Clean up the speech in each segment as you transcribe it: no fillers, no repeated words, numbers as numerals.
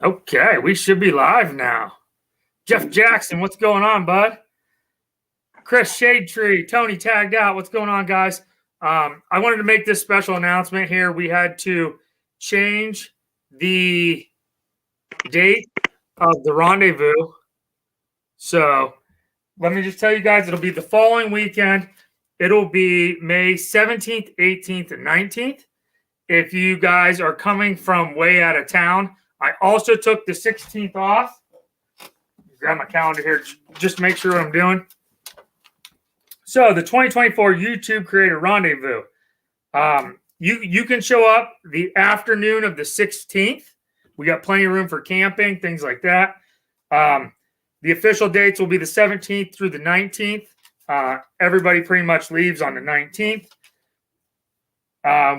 Okay, we should be live now. Jeff Jackson, what's going on, bud? Chris Shadetree, Tony tagged out. What's going on, guys? I wanted to make this special announcement here. We had to change the date of the rendezvous. So let me just tell you guys, it'll be the following weekend. It'll be May 17th, 18th, and 19th. If you guys are coming from way out of town, I also took the 16th off. Grab my calendar here just to make sure what I'm doing. So the 2024 YouTube Creator Rendezvous. You can show up the afternoon of the 16th. We got plenty of room for camping, things like that. The official dates will be the 17th through the 19th. Everybody pretty much leaves on the 19th.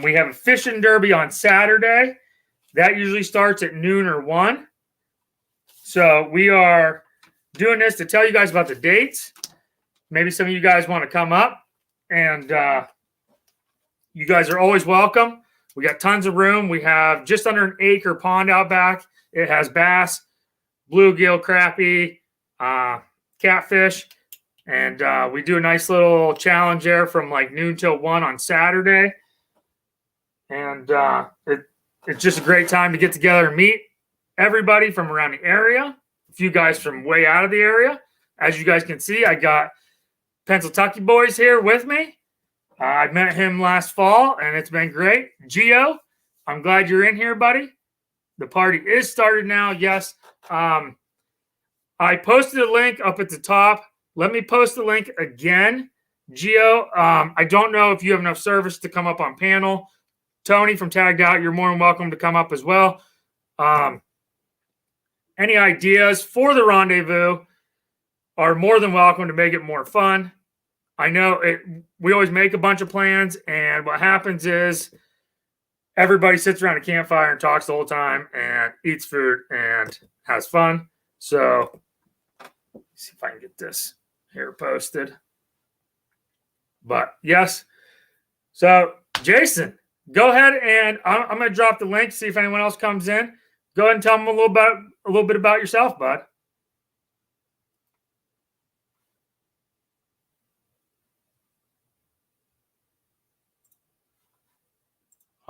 We have a fishing derby on Saturday. That usually starts at noon or 1. So we are doing this to tell you guys about the dates. Maybe some of you guys want to come up, and you guys are always welcome. We got tons of room. We have just under an acre pond out back. It has bass, bluegill, crappie, catfish, and we do a nice little challenge there from like noon till 1 on Saturday. And it's just a great time to get together and meet everybody from around the area. A few guys from way out of the area. As you guys can see, I got Pennsylvania boys here with me. I met him last fall, and it's been great. Gio, I'm glad you're in here, buddy. The party is started now. Yes. I posted a link up at the top. Let me post the link again. Gio, I don't know if you have enough service to come up on panel. Tony from Tagged Out, you're more than welcome to come up as well. Any ideas for the rendezvous are more than welcome to make it more fun. I know we always make a bunch of plans, and what happens is everybody sits around a campfire and talks the whole time and eats food and has fun. So let's see if I can get this here posted. But yes. So Jason, go ahead, and I'm going to drop the link, see if anyone else comes in. Go ahead and tell them a little bit about yourself, bud.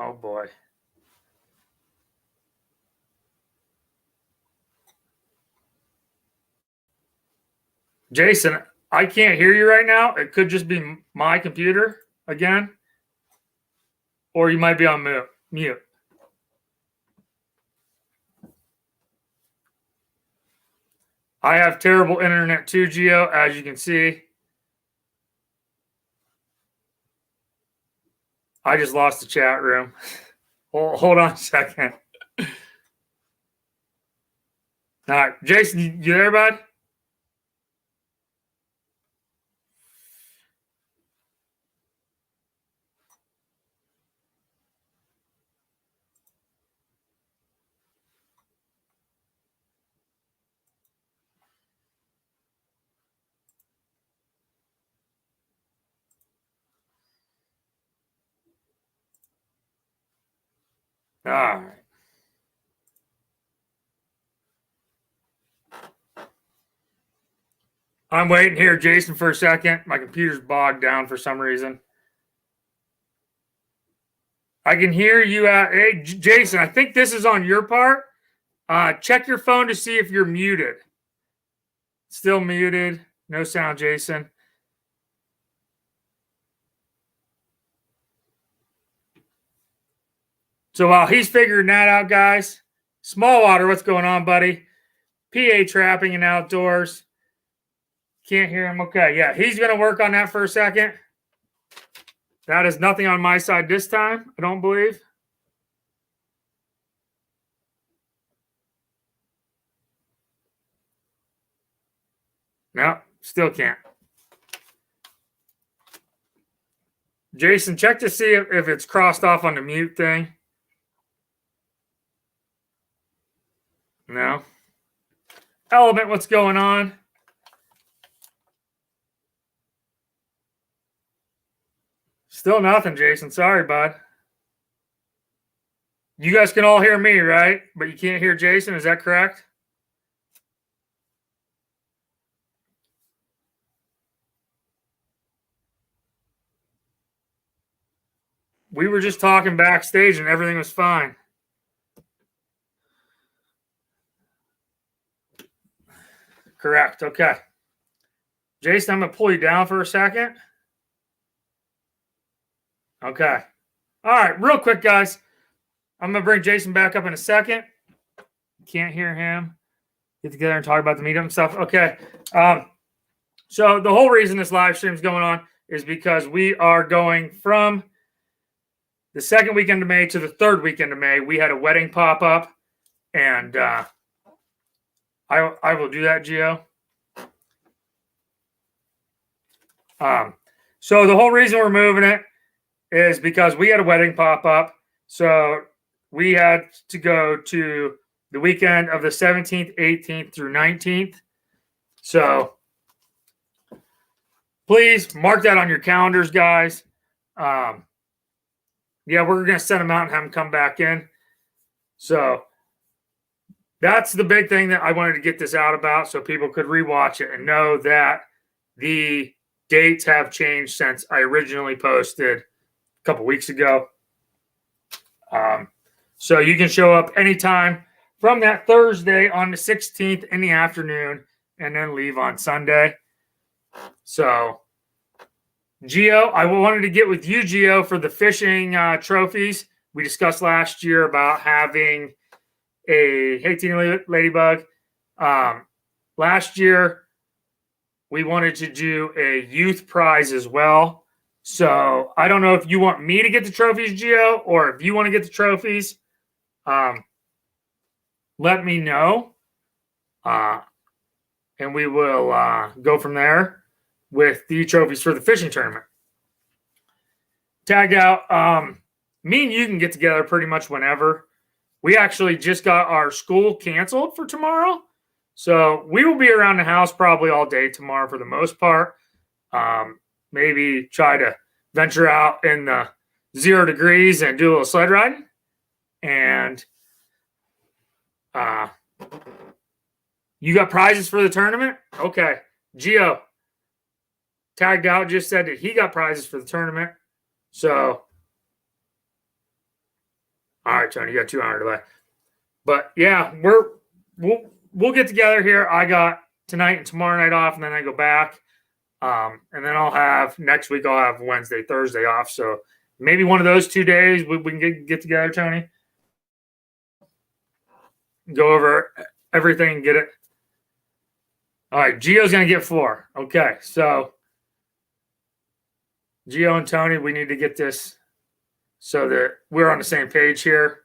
Oh, boy. Jason, I can't hear you right now. It could just be my computer again, or you might be on mute. I have terrible internet too, Gio, as you can see. I just lost the chat room. Hold on a second. All right, Jason, you there, bud? All right. I'm waiting here, Jason, for a second. My computer's bogged down for some reason. I can hear you. Hey, Jason, I think this is on your part. Check your phone to see if you're muted. Still muted. No sound, Jason. So while he's figuring that out, guys, Small Water, what's going on, buddy? PA trapping and outdoors. Can't hear him. Okay, yeah, he's going to work on that for a second. That is nothing on my side this time, I don't believe. No, still can't. Jason, check to see if it's crossed off on the mute thing. No. Element, what's going on? Still nothing, Jason. Sorry, bud. You guys can all hear me, right? But you can't hear Jason. Is that correct? We were just talking backstage and everything was fine. Correct. Okay. Jason, I'm going to pull you down for a second. Okay. All right. Real quick, guys. I'm going to bring Jason back up in a second. Can't hear him. Get together and talk about the meetup and stuff. Okay. So the whole reason this live stream is going on is because we are going from the second weekend of May to the third weekend of May. We had a wedding pop up, and I will do that, Gio. So the whole reason we're moving it is because we had a wedding pop up. So we had to go to the weekend of the 17th, 18th through 19th. So please mark that on your calendars, guys. Yeah, we're going to send them out and have them come back in. So that's the big thing that I wanted to get this out about so people could rewatch it and know that the dates have changed since I originally posted a couple weeks ago. So you can show up anytime from that Thursday on the 16th in the afternoon and then leave on Sunday. So, Gio, I wanted to get with you, Gio, for the fishing trophies. We discussed last year about having hey, Tina Ladybug. Last year, we wanted to do a youth prize as well. So I don't know if you want me to get the trophies, Gio, or if you want to get the trophies. Let me know. And we will go from there with the trophies for the fishing tournament. Tagged out. Me and you can get together pretty much whenever. We actually just got our school canceled for tomorrow. So we will be around the house probably all day tomorrow for the most part. Maybe try to venture out in the 0 degrees and do a little sled riding. And you got prizes for the tournament? Okay. Gio, tagged out, just said that he got prizes for the tournament. So, all right, Tony, you got 2 hours away. But yeah, we'll get together here. I got tonight and tomorrow night off, and then I go back. And then I'll have next week. I'll have Wednesday, Thursday off. So maybe one of those 2 days we can get together, Tony. Go over everything and get it. All right, Gio's going to get 4. Okay, so Gio and Tony, we need to get this so that we're on the same page here.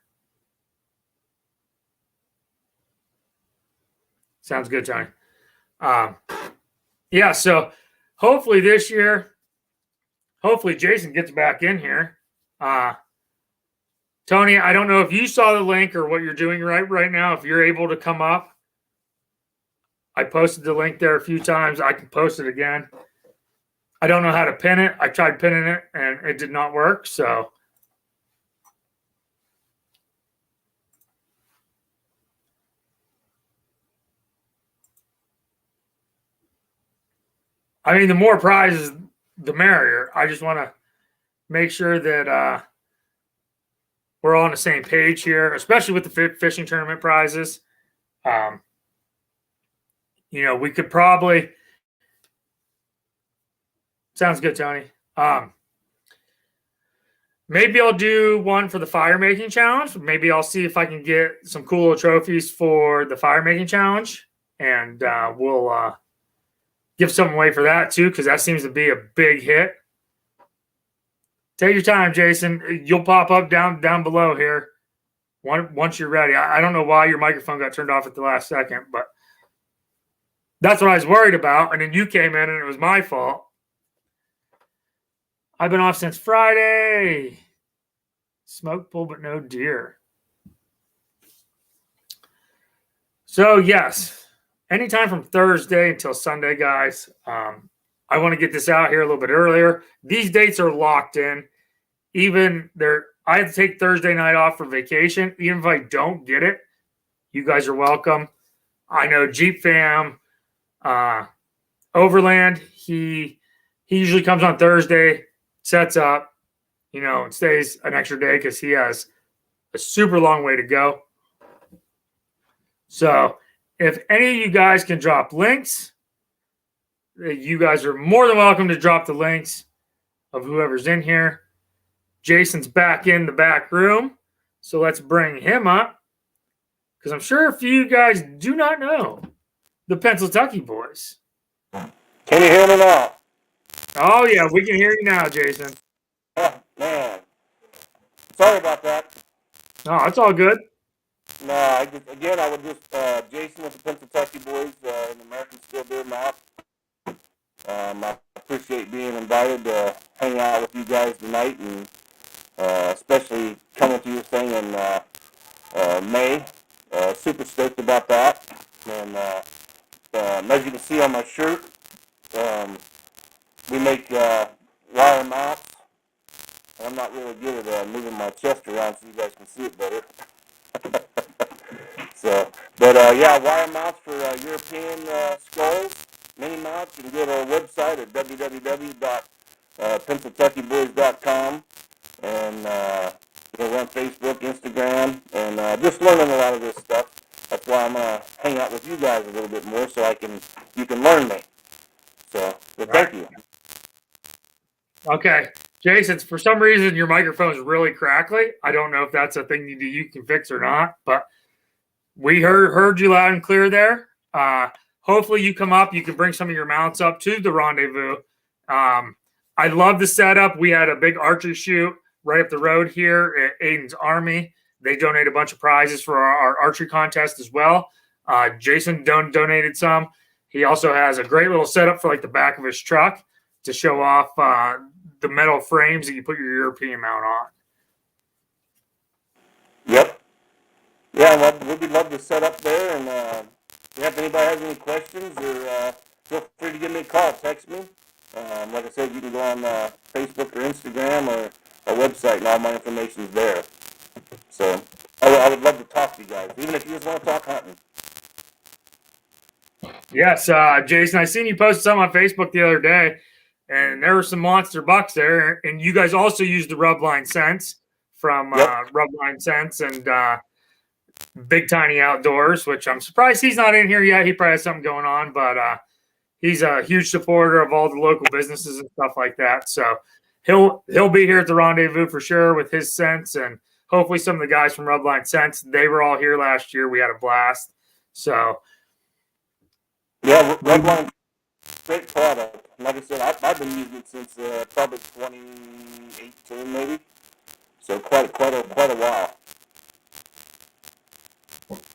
Sounds good, Tony. Yeah, so hopefully this year, hopefully Jason gets back in here. Tony, I don't know if you saw the link or what you're doing right now. If you're able to come up, I posted the link there a few times. I can post it again. I don't know how to pin it. I tried pinning it, and it did not work. So, I mean, the more prizes, the merrier. I just want to make sure that we're all on the same page here, especially with the fishing tournament prizes. We could probably – sounds good, Tony. Maybe I'll do one for the fire making challenge. Maybe I'll see if I can get some cool trophies for the fire making challenge, and we'll give some away for that too, because that seems to be a big hit. Take your time, Jason. You'll pop up down below here once you're ready. I don't know why your microphone got turned off at the last second, but that's what I was worried about. And then you came in, and it was my fault. I've been off since Friday. Smoke bull, but no deer. So, yes, anytime from Thursday until Sunday, guys. I want to get this out here a little bit earlier. These dates are locked in. Even I had to take Thursday night off for vacation. Even if I don't get it, you guys are welcome. I know Jeep Fam, Overland, he usually comes on Thursday, sets up, and stays an extra day because he has a super long way to go. So if any of you guys can drop links, you guys are more than welcome to drop the links of whoever's in here. Jason's back in the back room, so let's bring him up because I'm sure a few of you guys do not know the Pennsylvania boys. Can you hear me now? Oh, yeah, we can hear you now, Jason. Oh, man. Sorry about that. No, it's all good. No, I would just, Jason with the Pennsylvania boys in American Steel Beer Mouth. I appreciate being invited to hang out with you guys tonight, and especially coming to your thing in May. Super stoked about that. And as you can see on my shirt, we make wire mounts. I'm not really good at moving my chest around so you guys can see it better. Wire mounts for European skulls, mini mounts. You can go to our website at www.pennsylvaniaboys.com, and we're on Facebook, Instagram, and just learning a lot of this stuff. That's why I'm gonna hang out with you guys a little bit more so you can learn me. So thank you. Okay, Jason, for some reason your microphone is really crackly. I don't know if that's a thing you can fix or not, but we heard you loud and clear there. Hopefully you come up. You can bring some of your mounts up to the rendezvous. I love the setup. We had a big archery shoot right up the road here at Aiden's Army. They donate a bunch of prizes for our archery contest as well. Jason donated some. He also has a great little setup for like the back of his truck to show off the metal frames that you put your European mount on. Yep. Yeah, we'd love to set up there, and if anybody has any questions, or feel free to give me a call, text me. Like I said, you can go on Facebook or Instagram or our website, and all my information is there. So I would love to talk to you guys, even if you just want to talk hunting. Yes, Jason, I seen you posted something on Facebook the other day, and there were some monster bucks there, and you guys also used the Rubline Sense from Rubline Sense and Big Tiny Outdoors, which I'm surprised he's not in here yet. He probably has something going on, but he's a huge supporter of all the local businesses and stuff like that. So he'll be here at the rendezvous for sure with his scents, and hopefully some of the guys from Rubline Scents. They were all here last year. We had a blast. So yeah, Rubline, great product. Like I said, I've been using it since probably 2018 maybe. So quite a while.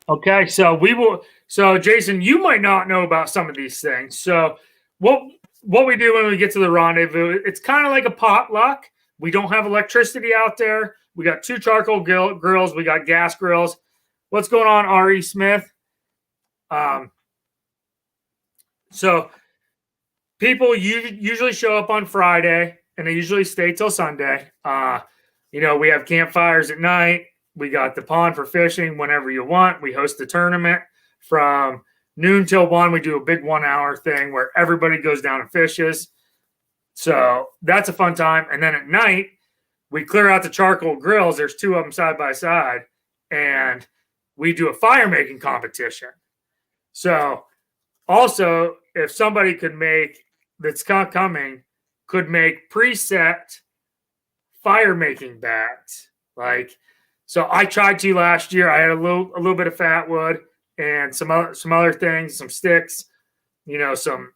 Okay, so we will. So Jason, you might not know about some of these things. So what we do when we get to the rendezvous, it's kind of like a potluck. We don't have electricity out there. We got 2 charcoal grills. We got gas grills. What's going on, R.E. Smith? So people usually show up on Friday, and they usually stay till Sunday. We have campfires at night. We got the pond for fishing whenever you want. We host the tournament from noon till 1. We do a big 1-hour thing where everybody goes down and fishes. So that's a fun time. And then at night, we clear out the charcoal grills. There's 2 of them side by side. And we do a fire making competition. So also, if somebody could make preset fire making bags, so I tried to last year. I had a little bit of fat wood and some other things, some sticks, some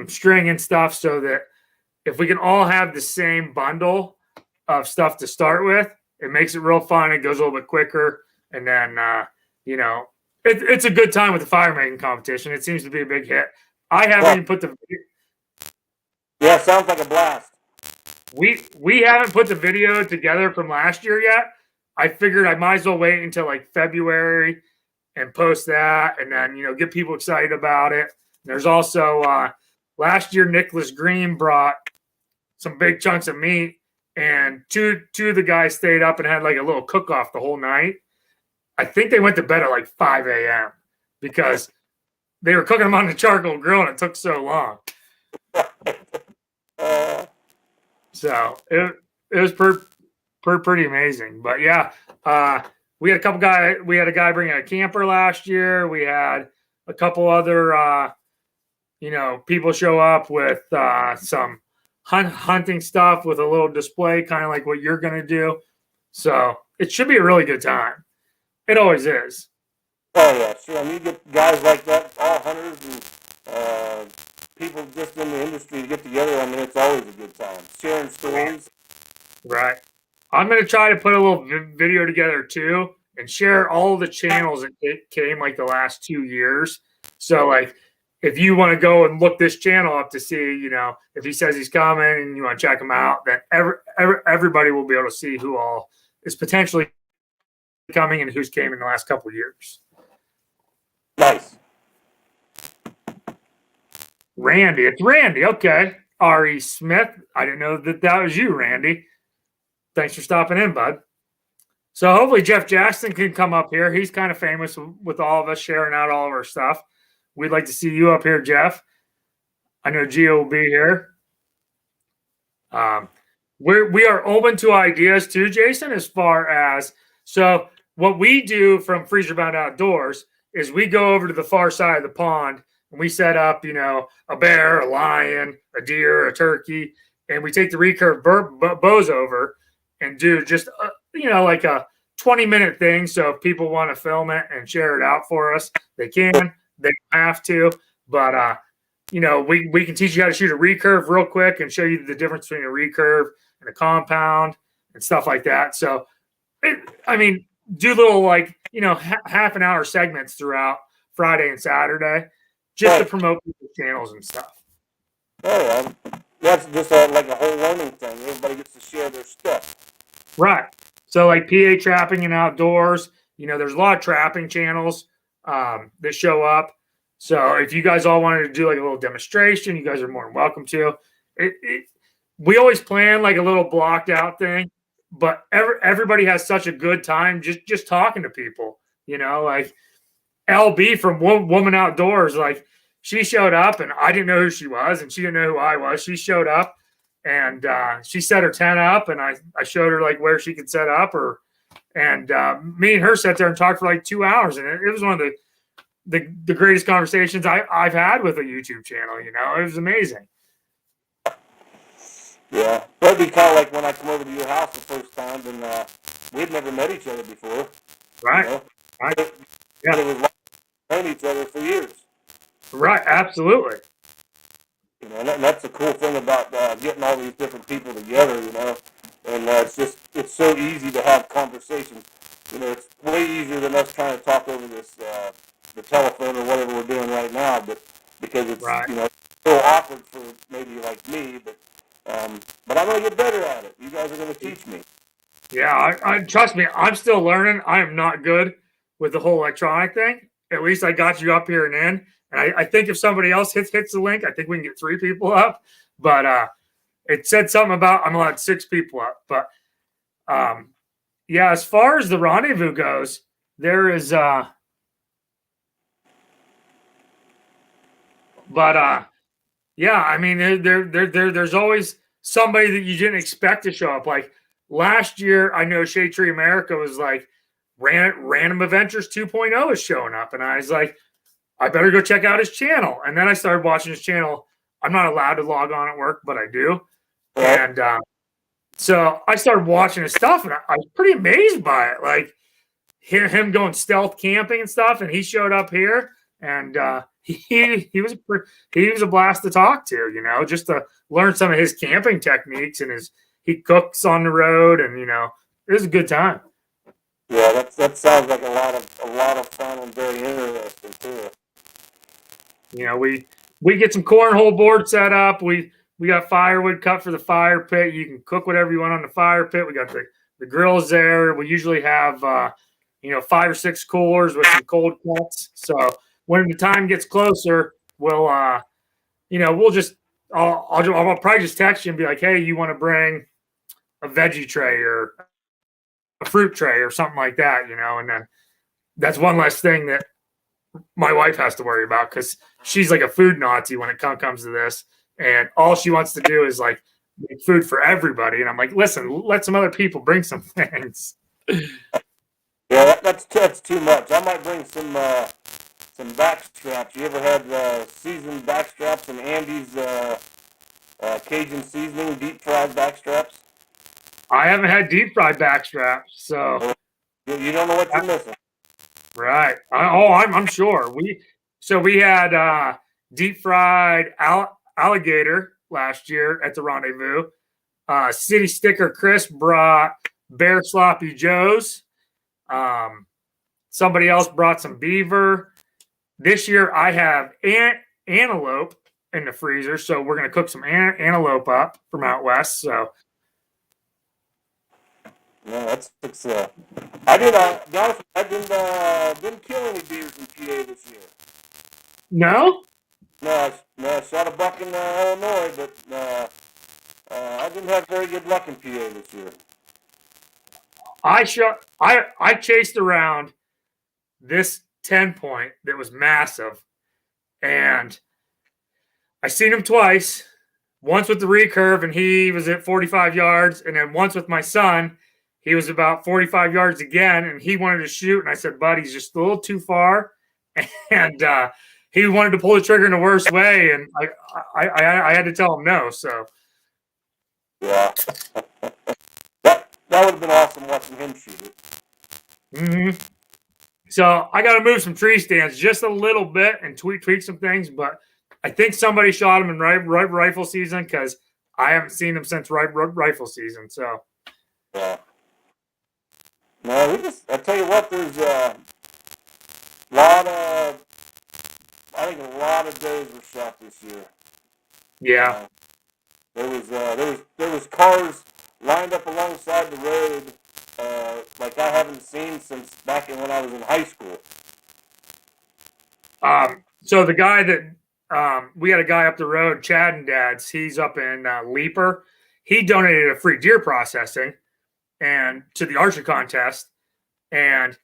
string and stuff, so that if we can all have the same bundle of stuff to start with, it makes it real fun. It goes a little bit quicker, and then it's a good time with the fire making competition. It seems to be a big hit. I haven't even put the sounds like a blast. We haven't put the video together from last year yet. I figured I might as well wait until like February and post that, and then get people excited about it. There's also last year Nicholas Green brought some big chunks of meat, and two of the guys stayed up and had like a little cook off the whole night. I think they went to bed at like 5 a.m. because they were cooking them on the charcoal grill and it took so long. So it was pretty amazing. But yeah, we had a guy bring a camper last year. We had a couple other people show up with some hunting stuff with a little display, kind of like what you're going to do. So it should be a really good time. It always is. Oh yeah, sure. I mean, you get guys like that, all hunters and people just in the industry to get together. I mean, it's always a good time. Sharing stories. Right. I'm going to try to put a little video together too and share all the channels that came like the last 2 years. So like, if you want to go and look this channel up to see, if he says he's coming and you want to check him out, then everybody will be able to see who all is potentially coming and who's came in the last couple of years. Nice. Randy. It's Randy. Okay. R.E. Smith. I didn't know that was you, Randy. Thanks for stopping in, bud. So hopefully Jeff Jackson can come up here. He's kind of famous with all of us sharing out all of our stuff. We'd like to see you up here, Jeff. I know Gio will be here. We are open to ideas too, Jason, as far as, so what we do from Freezer Bound Outdoors is we go over to the far side of the pond and we set up, a bear, a lion, a deer, a turkey, and we take the recurve bows over and do just, like a 20-minute thing. So if people want to film it and share it out for us, they can. They don't have to, but we can teach you how to shoot a recurve real quick and show you the difference between a recurve and a compound and stuff like that. So, do little half an hour segments throughout Friday and Saturday just to promote people's channels and stuff. Oh, yeah. That's just like a whole learning thing. Everybody gets to share their stuff. Right. So like PA Trapping and Outdoors, there's a lot of trapping channels that show up. So if you guys all wanted to do like a little demonstration, you guys are more than welcome to. We always plan like a little blocked out thing, but everybody has such a good time just talking to people. Like LB from Woman Outdoors, like she showed up and I didn't know who she was and she didn't know who I was. She showed up and she set her tent up and I showed her like where she could set up and me and her sat there and talked for like 2 hours and it was one of the greatest conversations I've had with a YouTube channel. It was amazing. Yeah, that'd be kind of like when I come over to your house the first time and we'd never met each other before. Right. Right. Yeah. It was like known each other for years. Right. Absolutely. And that's the cool thing about getting all these different people together, and it's so easy to have conversations. It's way easier than us trying to talk over this, the telephone or whatever we're doing right now, but because it's, right. So awkward for maybe like me, but I'm going to get better at it. You guys are going to teach me. Yeah, I trust me, I'm still learning. I am not good with the whole electronic thing. At least I got you up here and in. And I think if somebody else hits the link, I think we can get 3 people up. But it said something about I'm allowed 6 people up. But yeah, as far as the rendezvous goes, there is yeah, there's always somebody that you didn't expect to show up. Like last year, I know Shade Tree America was like Random Adventures 2.0 is showing up. And I was like, I better go check out his channel. And then I started watching his channel. I'm not allowed to log on at work, but I do. And so I started watching his stuff, and I was pretty amazed by it. Like him going stealth camping and stuff, and he showed up here, and he was a blast to talk to. Just to learn some of his camping techniques, and he cooks on the road, and it was a good time. Yeah, that sounds like a lot of fun and very interesting too. We get some cornhole board set up. We got firewood cut for the fire pit. You can cook whatever you want on the fire pit. We got the grills there. We usually have 5 or 6 coolers with some cold cuts. So when the time gets closer, we'll I'll probably just text you and be like, hey, you want to bring a veggie tray or a fruit tray or something like that, you know, and then that's one less thing that my wife has to worry about because she's like a food Nazi when it comes to this. And all she wants to do is like make food for everybody. And I'm like, listen, let some other people bring some things. Yeah, that's too much. I might bring some back straps. You ever had seasoned back straps and Andy's Cajun seasoning deep fried back straps? I haven't had deep fried back straps, so You don't know what you're missing. right. I'm sure. We had deep fried alligator last year at the Rendezvous. City Sticker Chris brought Bear Sloppy Joe's. Somebody else brought some beaver. This year I have antelope in the freezer, so we're gonna cook some antelope up from out west. So yeah, that's I didn't kill any deers in PA this year. no, I shot a buck in Illinois, but I didn't have very good luck in PA this year. I chased around this 10 point that was massive, and I seen him twice. Once with the recurve, and he was at 45 yards, and then once with my son, he was about 45 yards again, and he wanted to shoot, and I said, "Bud, he's just a little too far," and he wanted to pull the trigger in the worst way, and I had to tell him no. So yeah, that would have been awesome watching him shoot it. Mm-hmm. So I got to move some tree stands just a little bit and tweak some things, but I think somebody shot him in rifle season because I haven't seen him since rifle season. So yeah, no, I tell you what, there's a lot of, I think a lot of days were shot this year. yeah, there was cars lined up alongside the road like I haven't seen since back when I was in high school. So the guy that we had a guy up the road, Chad and Dad's. He's up in Leaper. He donated a free deer processing and to the archery contest, and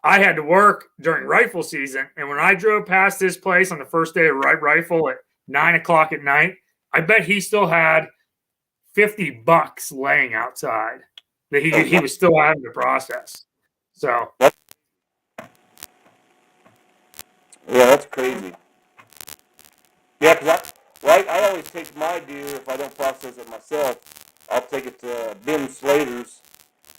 I had to work during rifle season. And when I drove past this place on the first day of rifle at 9:00 at night, I bet he still had $50 laying outside that he was still having to process. So yeah, that's crazy. Yeah, because I always take my deer, if I don't process it myself, I'll take it to Ben Slater's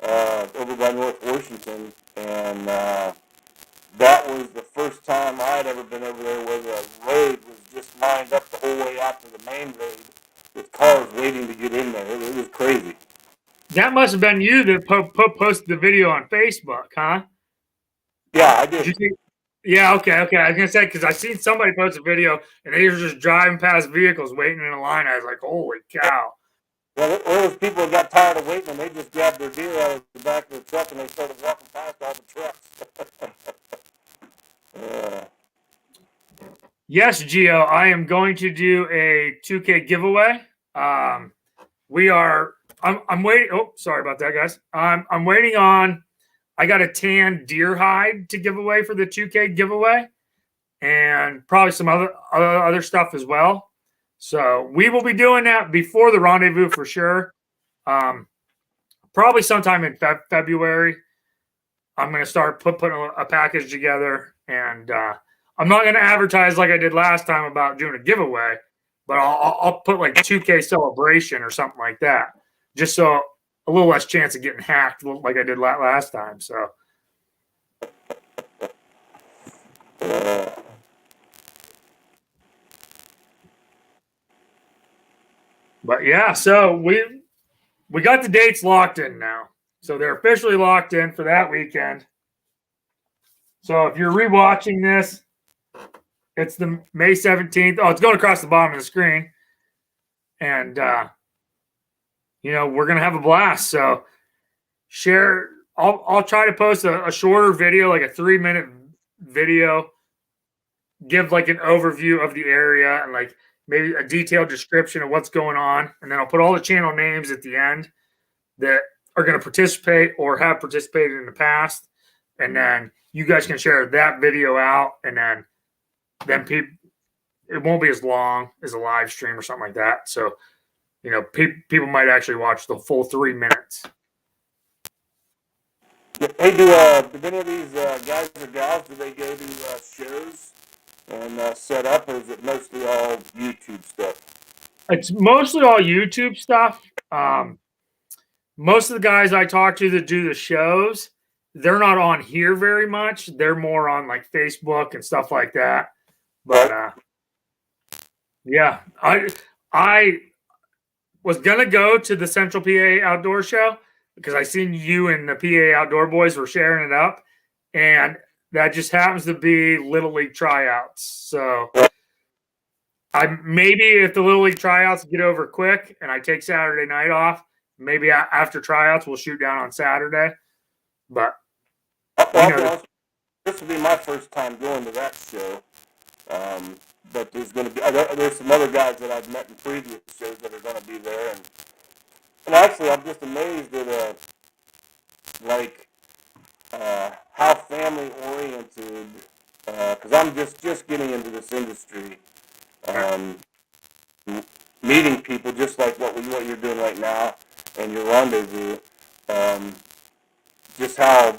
over by North Washington, and that was the first time I'd ever been over there where the road was just lined up the whole way out to the main road with cars waiting to get in there. It was crazy. that must have been you that posted the video on Facebook, huh? Yeah, I did. Did you see? Yeah, okay. I was gonna say because I seen somebody post a video and they were just driving past vehicles waiting in a line. I was like, "Holy cow!" Well, there was people that got tired of waiting and they just grabbed their deer out of the back of the truck and they started walking past all the trucks. Yeah. Yes, Gio, I am going to do a 2K giveaway. I'm waiting. Oh, sorry about that, guys. I'm waiting on. I got a tan deer hide to give away for the 2K giveaway, and probably some other stuff as well. So we will be doing that before the rendezvous for sure. Probably sometime in February. I'm going to start putting a package together, and I'm not going to advertise like I did last time about doing a giveaway, but I'll put like 2K celebration or something like that, just so a little less chance of getting hacked like I did last time. So. But yeah, so we got the dates locked in now. So they're officially locked in for that weekend. So if you're rewatching this, it's the May 17th. Oh, it's going across the bottom of the screen. And we're gonna have a blast. So share. I'll try to post a shorter video, like a 3-minute video, give like an overview of the area and like maybe a detailed description of what's going on, and then I'll put all the channel names at the end. that are going to participate or have participated in the past, and then you guys can share that video out, and then people, it won't be as long as a live stream or something like that. So, people might actually watch the full 3 minutes. Hey, do any of these guys or gals, do they go to shows and set up, or is it mostly all YouTube stuff? It's mostly all YouTube stuff. Most of the guys I talk to that do the shows, they're not on here very much. They're more on like Facebook and stuff like that. But yeah, I was gonna go to the Central PA Outdoor Show because I seen you and the PA Outdoor Boys were sharing it up, and that just happens to be Little League tryouts. So maybe if the Little League tryouts get over quick and I take Saturday night off, maybe after tryouts we'll shoot down on Saturday. But this will be my first time going to that show. But there's some other guys that I've met in previous shows that are going to be there, and actually I'm just amazed at how family oriented, because I'm just getting into this industry, meeting people just like what you're doing right now and your rendezvous, just how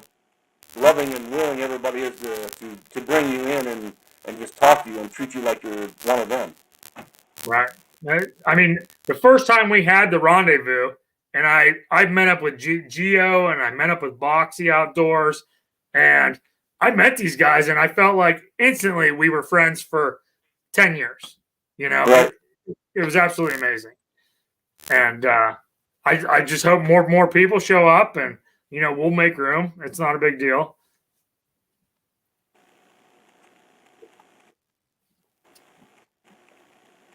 loving and willing everybody is to bring you in and just talk to you and treat you like you're one of them. Right. I mean, the first time we had the rendezvous, and I met up with Geo and I met up with Boxy Outdoors, and I met these guys and I felt like instantly we were friends for 10 years. Right. It was absolutely amazing. And I just hope more people show up, and we'll make room. It's not a big deal.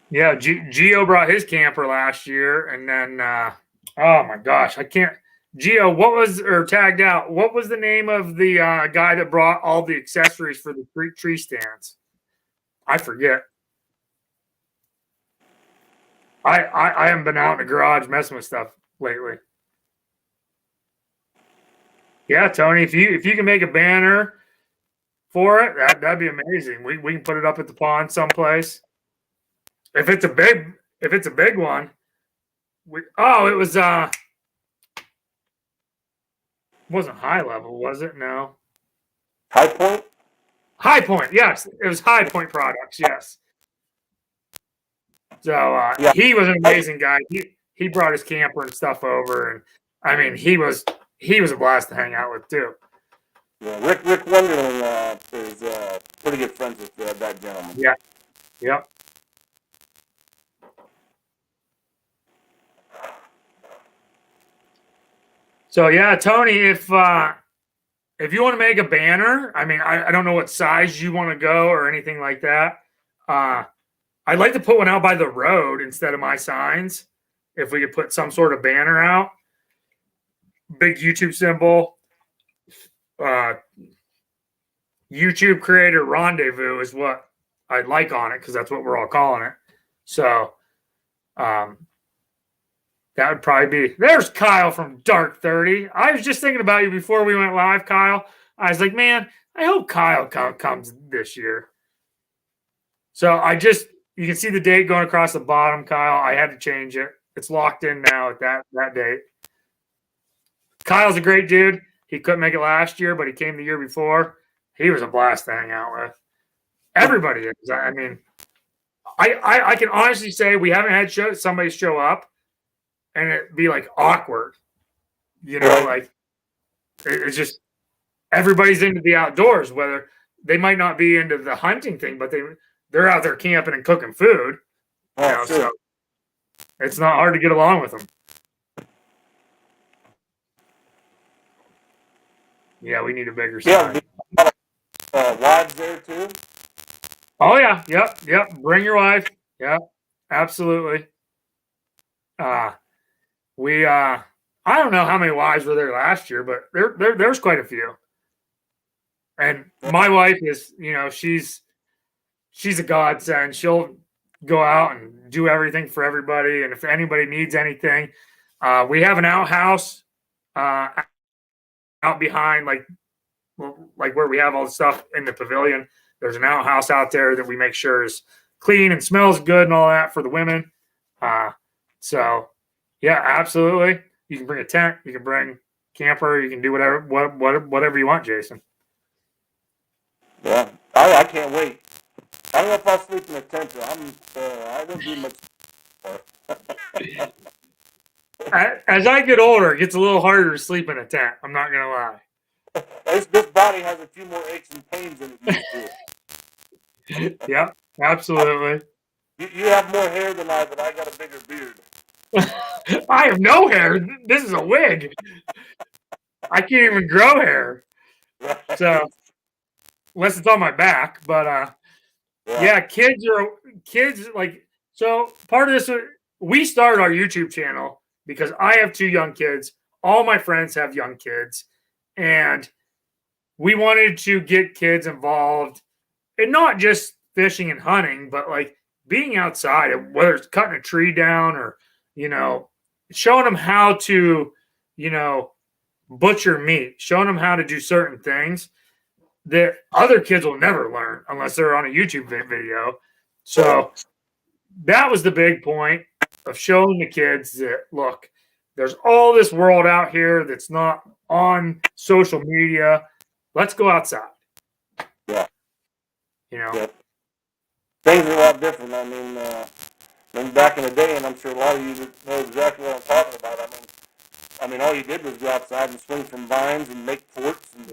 Yeah, Geo brought his camper last year, and then oh my gosh, I can't. Geo, tagged out? What was the name of the guy that brought all the accessories for the tree stands? I forget. I haven't been out in the garage messing with stuff lately. Yeah, Tony, if you can make a banner for it, that'd be amazing. We can put it up at the pond someplace. If it's a big one, it was wasn't High Level, was it? No. High Point? High Point, yes. It was High Point Products, yes. So yeah. He was an amazing guy. He brought his camper and stuff over, and I mean he was a blast to hang out with too. Yeah, Rick Wonderland is pretty good friends with that gentleman. Yeah. Yep. So yeah, Tony, if you want to make a banner, I mean, I don't know what size you want to go or anything like that. I'd like to put one out by the road instead of my signs. If we could put some sort of banner out, big YouTube symbol, YouTube Creator Rendezvous is what I'd like on it because that's what we're all calling it. So, that would probably be. There's Kyle from Dark 30. I was just thinking about you before we went live, Kyle. I was like, man, I hope Kyle comes this year. So you can see the date going across the bottom, Kyle. I had to change it. It's locked in now at that date. Kyle's a great dude. He couldn't make it last year, but he came the year before. He was a blast to hang out with. Everybody is. I mean, I can honestly say we haven't had somebody show up and it'd be like awkward, like it's just everybody's into the outdoors. Whether they might not be into the hunting thing, but they're out there camping and cooking food. Sure. So it's not hard to get along with them. Yeah, we need a bigger sign. Wives there too. Oh yeah, yep. Bring your wife. Yep, absolutely. I don't know how many wives were there last year, but there's quite a few. And my wife is, she's a godsend. She'll go out and do everything for everybody. And if anybody needs anything, We have an outhouse out behind, like where we have all the stuff in the pavilion. There's an outhouse out there that we make sure is clean and smells good and all that for the women. So yeah, absolutely. You can bring a tent, you can bring camper, you can do whatever you want, Jason. Yeah, I can't wait. I don't know if I'll sleep in a tent. I don't do much. As I get older, it gets a little harder to sleep in a tent. I'm not gonna lie. This body has a few more aches and pains than it used to. Yep, absolutely. You have more hair than I, but I got a bigger beard. I have no hair. This is a wig. I can't even grow hair. So unless it's on my back, but yeah, kids like, so part of this, we started our YouTube channel because I have 2 young kids. All my friends have young kids, and we wanted to get kids involved in not just fishing and hunting, but like being outside, whether it's cutting a tree down or, showing them how to, butcher meat, showing them how to do certain things that other kids will never learn unless they're on a YouTube video. So that was the big point of showing the kids that, look, there's all this world out here that's not on social media. Let's go outside. Yeah. Yeah. Things are a lot different. I mean, than back in the day, and I'm sure a lot of you know exactly what I'm talking about. I mean, all you did was go outside and swing from vines and make forts and,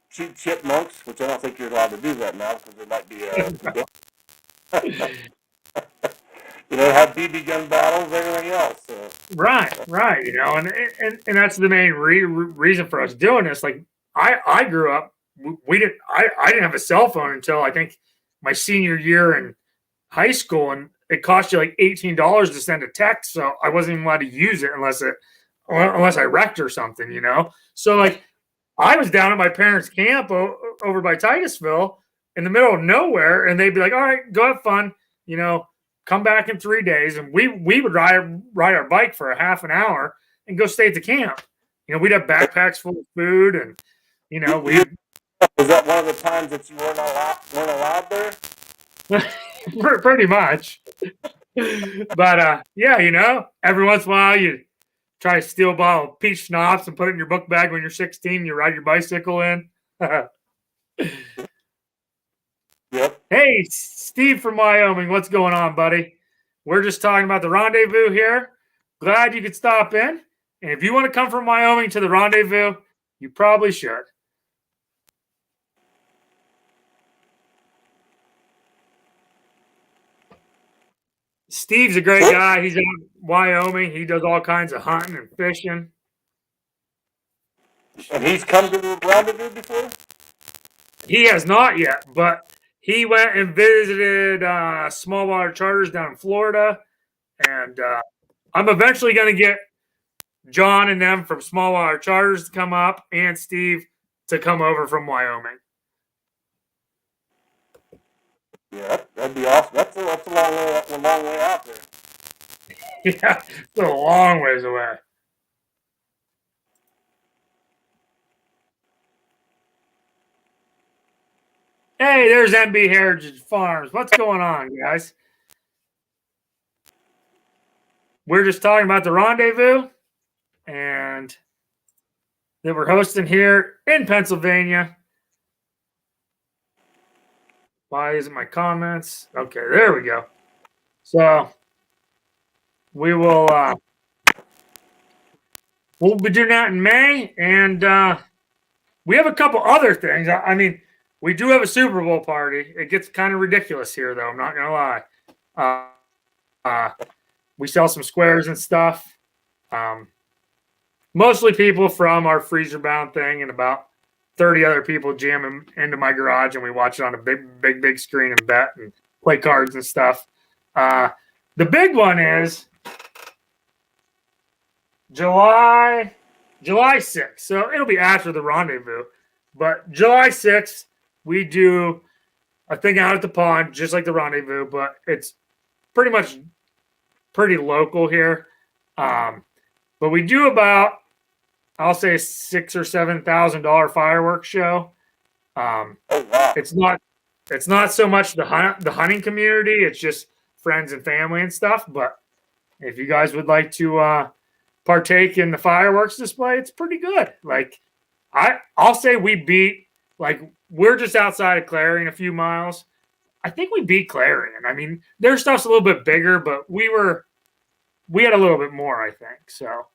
shoot chipmunks, which I don't think you're allowed to do that now because there might be have BB gun battles, everything else. So. Right, and that's the main reason for us doing this. Like, I grew up, I didn't have a cell phone until I think my senior year in high school, and it cost you like $18 to send a text, so I wasn't even allowed to use it unless I wrecked or something, So like, I was down at my parents' camp over by Titusville in the middle of nowhere, and they'd be like, "All right, go have fun, come back in 3 days," and we would ride our bike for a half an hour and go stay at the camp. We'd have backpacks full of food, and we. Was that one of the times that you weren't allowed there? Pretty much. But yeah, every once in a while you try to steal a bottle of peach schnapps and put it in your book bag when you're 16. You ride your bicycle in. Yep. Hey, Steve from Wyoming, what's going on, buddy? We're just talking about the rendezvous here. Glad you could stop in. And if you want to come from Wyoming to the rendezvous, you probably should. Steve's a great guy. He's in Wyoming. He does all kinds of hunting and fishing. And he's come to the rendezvous before? He has not yet, but he went and visited small water charters down in Florida. And I'm eventually going to get John and them from small water charters to come up, and Steve to come over from Wyoming. Yeah, that'd be awesome. That's a long way out there. Yeah, it's a long ways away. Hey, there's MB Heritage Farms. What's going on, guys? We're just talking about the rendezvous and that we're hosting here in Pennsylvania. Why isn't my comments? Okay, there we go. So we will we'll be doing that in May, and we have a couple other things. I mean, we do have a Super Bowl party. It gets kind of ridiculous here, though. I'm not gonna lie. We sell some squares and stuff. Mostly people from our freezer bound thing, and about 30 other people jamming into my garage, and we watch it on a big screen and bet and play cards and stuff. The big one is July 6th. So it'll be after the rendezvous. But July 6th, we do a thing out at the pond, just like the rendezvous, but it's pretty much pretty local here. But we do about, I'll say, $6,000 or $7,000 fireworks show. Oh, wow. It's not so much the hunting community. It's just friends and family and stuff. But if you guys would like to partake in the fireworks display, it's pretty good. Like I'll say we beat, like, we're just outside of Clarion a few miles. I think we beat Clarion. I mean, their stuff's a little bit bigger, but we had a little bit more, I think. So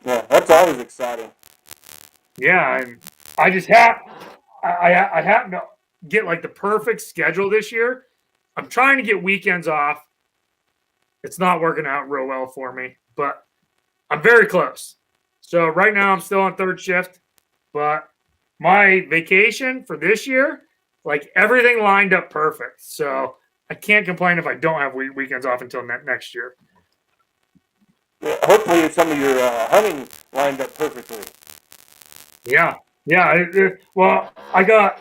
Yeah, that's always exciting. yeah, and I just I happen to get like the perfect schedule this year. I'm trying to get weekends off. It's not working out real well for me, but I'm very close. So right now I'm still on third shift, but my vacation for this year, like, everything lined up perfect. So I can't complain if I don't have weekends off until next year. Yeah, hopefully some of your hunting lined up perfectly. Yeah. Well, I got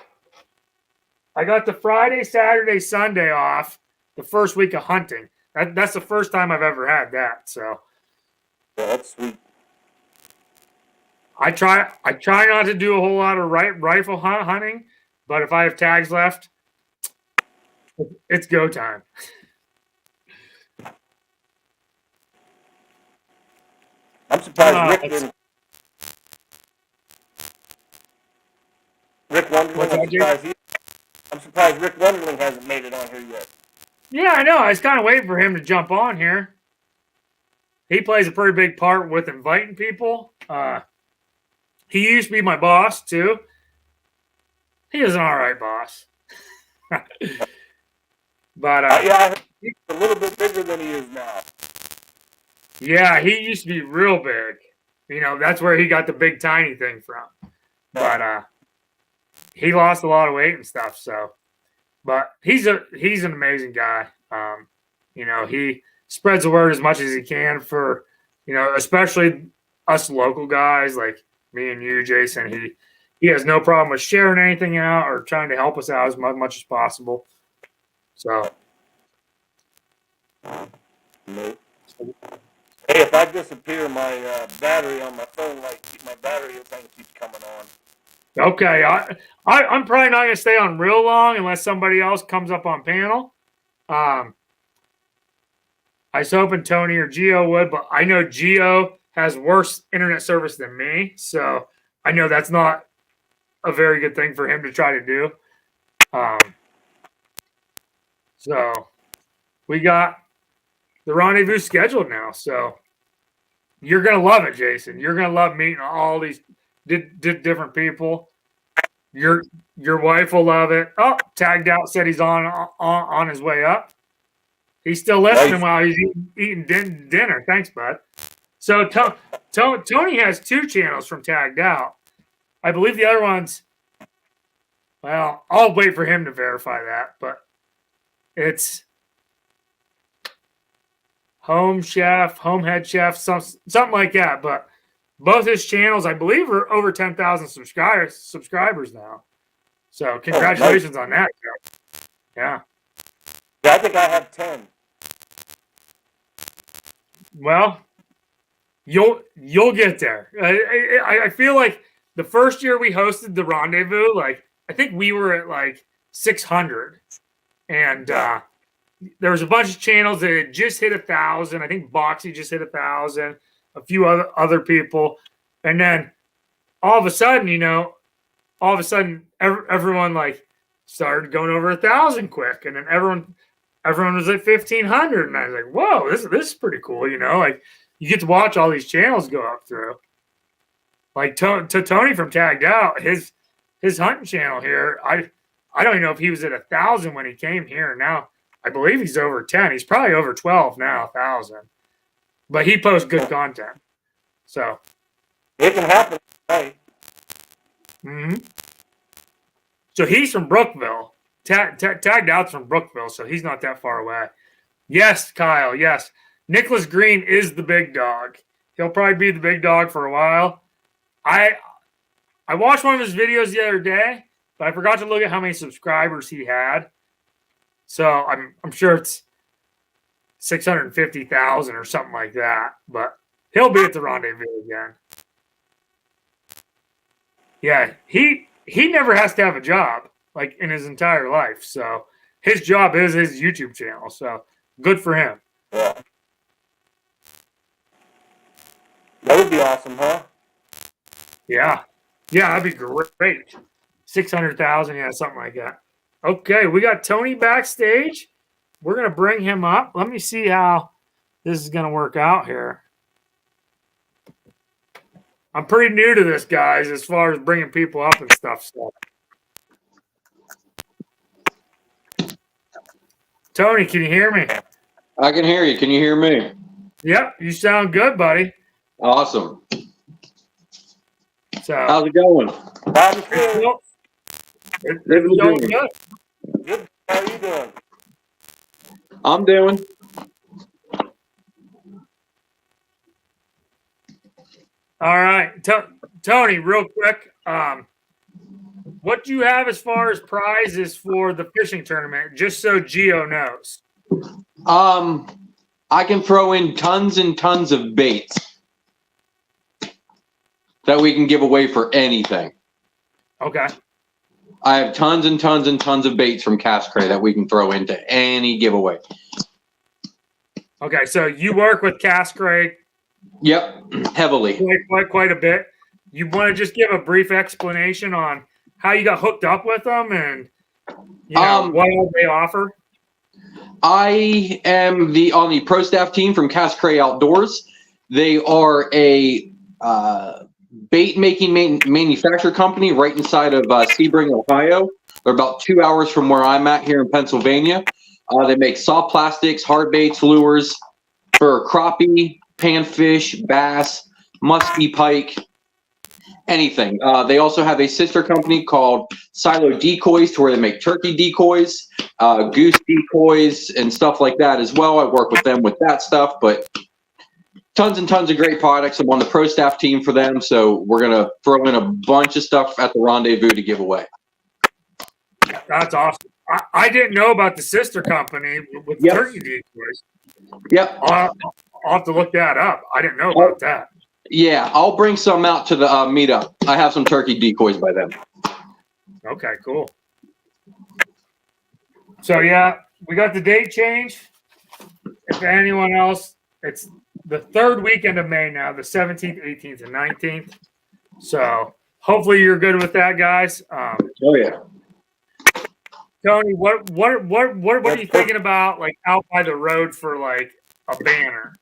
the Friday, Saturday, Sunday off the first week of hunting. That's the first time I've ever had that. So yeah, that's sweet. I try not to do a whole lot of rifle hunting, but if I have tags left, it's go time. I'm surprised Rick Wonderling. I'm surprised Rick Wonderling hasn't made it on here yet. Yeah, I know. I was kind of waiting for him to jump on here. He plays a pretty big part with inviting people. He used to be my boss too. He is an all right boss. But yeah, he's a little bit bigger than he is now. Yeah, he used to be real big. You know, that's where he got the big tiny thing from. But he lost a lot of weight and stuff. So, but he's an amazing guy. You know, he spreads the word as much as he can for, you know, especially us local guys like me and you, Jason. He has no problem with sharing anything out or trying to help us out as much as possible. So, hey, if I disappear, my battery on my phone, my battery thing keeps coming on. Okay, I'm probably not going to stay on real long unless somebody else comes up on panel. I was hoping Tony or Gio would, but I know Gio has worse internet service than me, so I know that's not a very good thing for him to try to do. So we got the rendezvous scheduled now, so you're going to love it, Jason. You're going to love meeting all these different people. Your wife will love it. Oh, Tagged Out said he's on his way up. He's still listening while he's eating dinner. Thanks, bud. So Tony has 2 channels from Tagged Out. I believe the other one's, well, I'll wait for him to verify that, but it's Home Chef, Home Head Chef, something like that. But both his channels, I believe, are over 10,000 subscribers now. So congratulations on that. Yeah. Yeah, I think I have 10. Well, you'll get there. I feel like the first year we hosted the rendezvous, like, I think we were at like 600, and there was a bunch of channels that had just hit 1,000. I think Boxy just hit 1,000. A few other people, and then all of a sudden, everyone like started going over 1,000 quick, and then everyone was at 1,500, and I was like, whoa, this is pretty cool, like you get to watch all these channels go up through. Like to Tony from Tagged Out, his hunting channel here, I don't even know if he was at 1,000 when he came here. Now I believe he's over 10. He's probably over 12 now, 1,000. But he posts good content. So it can happen, right? So he's from Brookville. Tagged Out's from Brookville, so he's not that far away. Yes, Kyle, yes. Nicholas Green is the big dog. He'll probably be the big dog for a while. I watched one of his videos the other day, but I forgot to look at how many subscribers he had. So I'm sure it's 650,000 or something like that. But he'll be at the Rendezvous again. Yeah, he never has to have a job like in his entire life. So his job is his YouTube channel. So good for him. Yeah. That would be awesome, huh? Yeah. Yeah, that'd be great. 600,000, yeah, something like that. Okay, we got Tony backstage. We're going to bring him up. Let me see how this is going to work out here. I'm pretty new to this, guys, as far as bringing people up and stuff. So. Tony, can you hear me? I can hear you. Can you hear me? Yep, you sound good, buddy. Awesome. So how's it going? It's going good. Good. How are you doing? I'm doing. All right, Tony, real quick. What do you have as far as prizes for the fishing tournament? Just so Gio knows. I can throw in tons and tons of baits that we can give away for anything. Okay. I have tons and tons and tons of baits from Cast Cray that we can throw into any giveaway. Okay, so you work with Cast Cray. Yep, heavily. Quite a bit. You want to just give a brief explanation on how you got hooked up with them and what all they offer? I am on the pro staff team from Cast Cray Outdoors. They are a bait making manufacturer company right inside of Sebring, Ohio. They're about 2 hours from where I'm at here in Pennsylvania. They make soft plastics, hard baits, lures for crappie, panfish, bass, muskie, pike, anything. They also have a sister company called Silo Decoys, to where they make turkey decoys, goose decoys, and stuff like that as well. I work with them with that stuff, but tons and tons of great products. I'm on the pro staff team for them, so we're going to throw in a bunch of stuff at the Rendezvous to give away. That's awesome. I didn't know about the sister company with turkey decoys. Yep. I'll have to look that up. I didn't know about that. Yeah, I'll bring some out to the meetup. I have some turkey decoys by them. Okay, cool. So, yeah, we got the date change. If anyone else, it's the third weekend of May now, the 17th, 18th, and 19th. So, hopefully you're good with that, guys. Oh, yeah. Tony, what are you thinking about, like, out by the road for, like, a banner?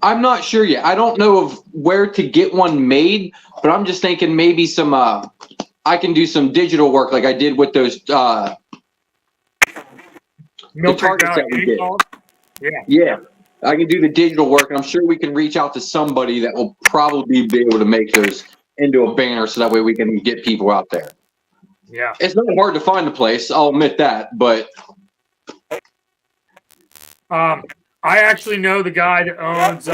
I'm not sure yet. I don't know of where to get one made, but I'm just thinking maybe some I can do some digital work like I did with those the targets that we did. Yeah. I can do the digital work, and I'm sure we can reach out to somebody that will probably be able to make those into a banner so that way we can get people out there. Yeah. It's not hard to find a place, I'll admit that, but I actually know the guy that owns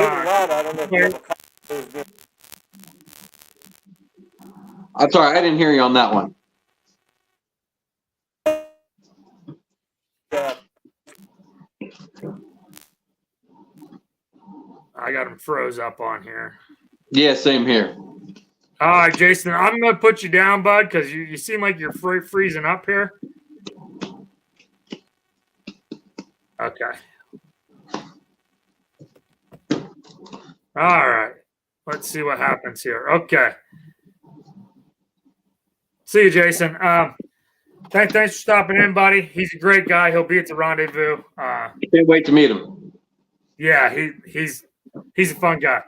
I'm sorry, I didn't hear you on that one. I got him froze up on here. Yeah, same here. All right, Jason, I'm going to put you down, bud, because you seem like you're freezing up here. Okay. All right. Let's see what happens here. Okay. See you, Jason. Thanks for stopping in, buddy. He's a great guy. He'll be at the Rendezvous. Can't wait to meet him. Yeah, he's a fun guy.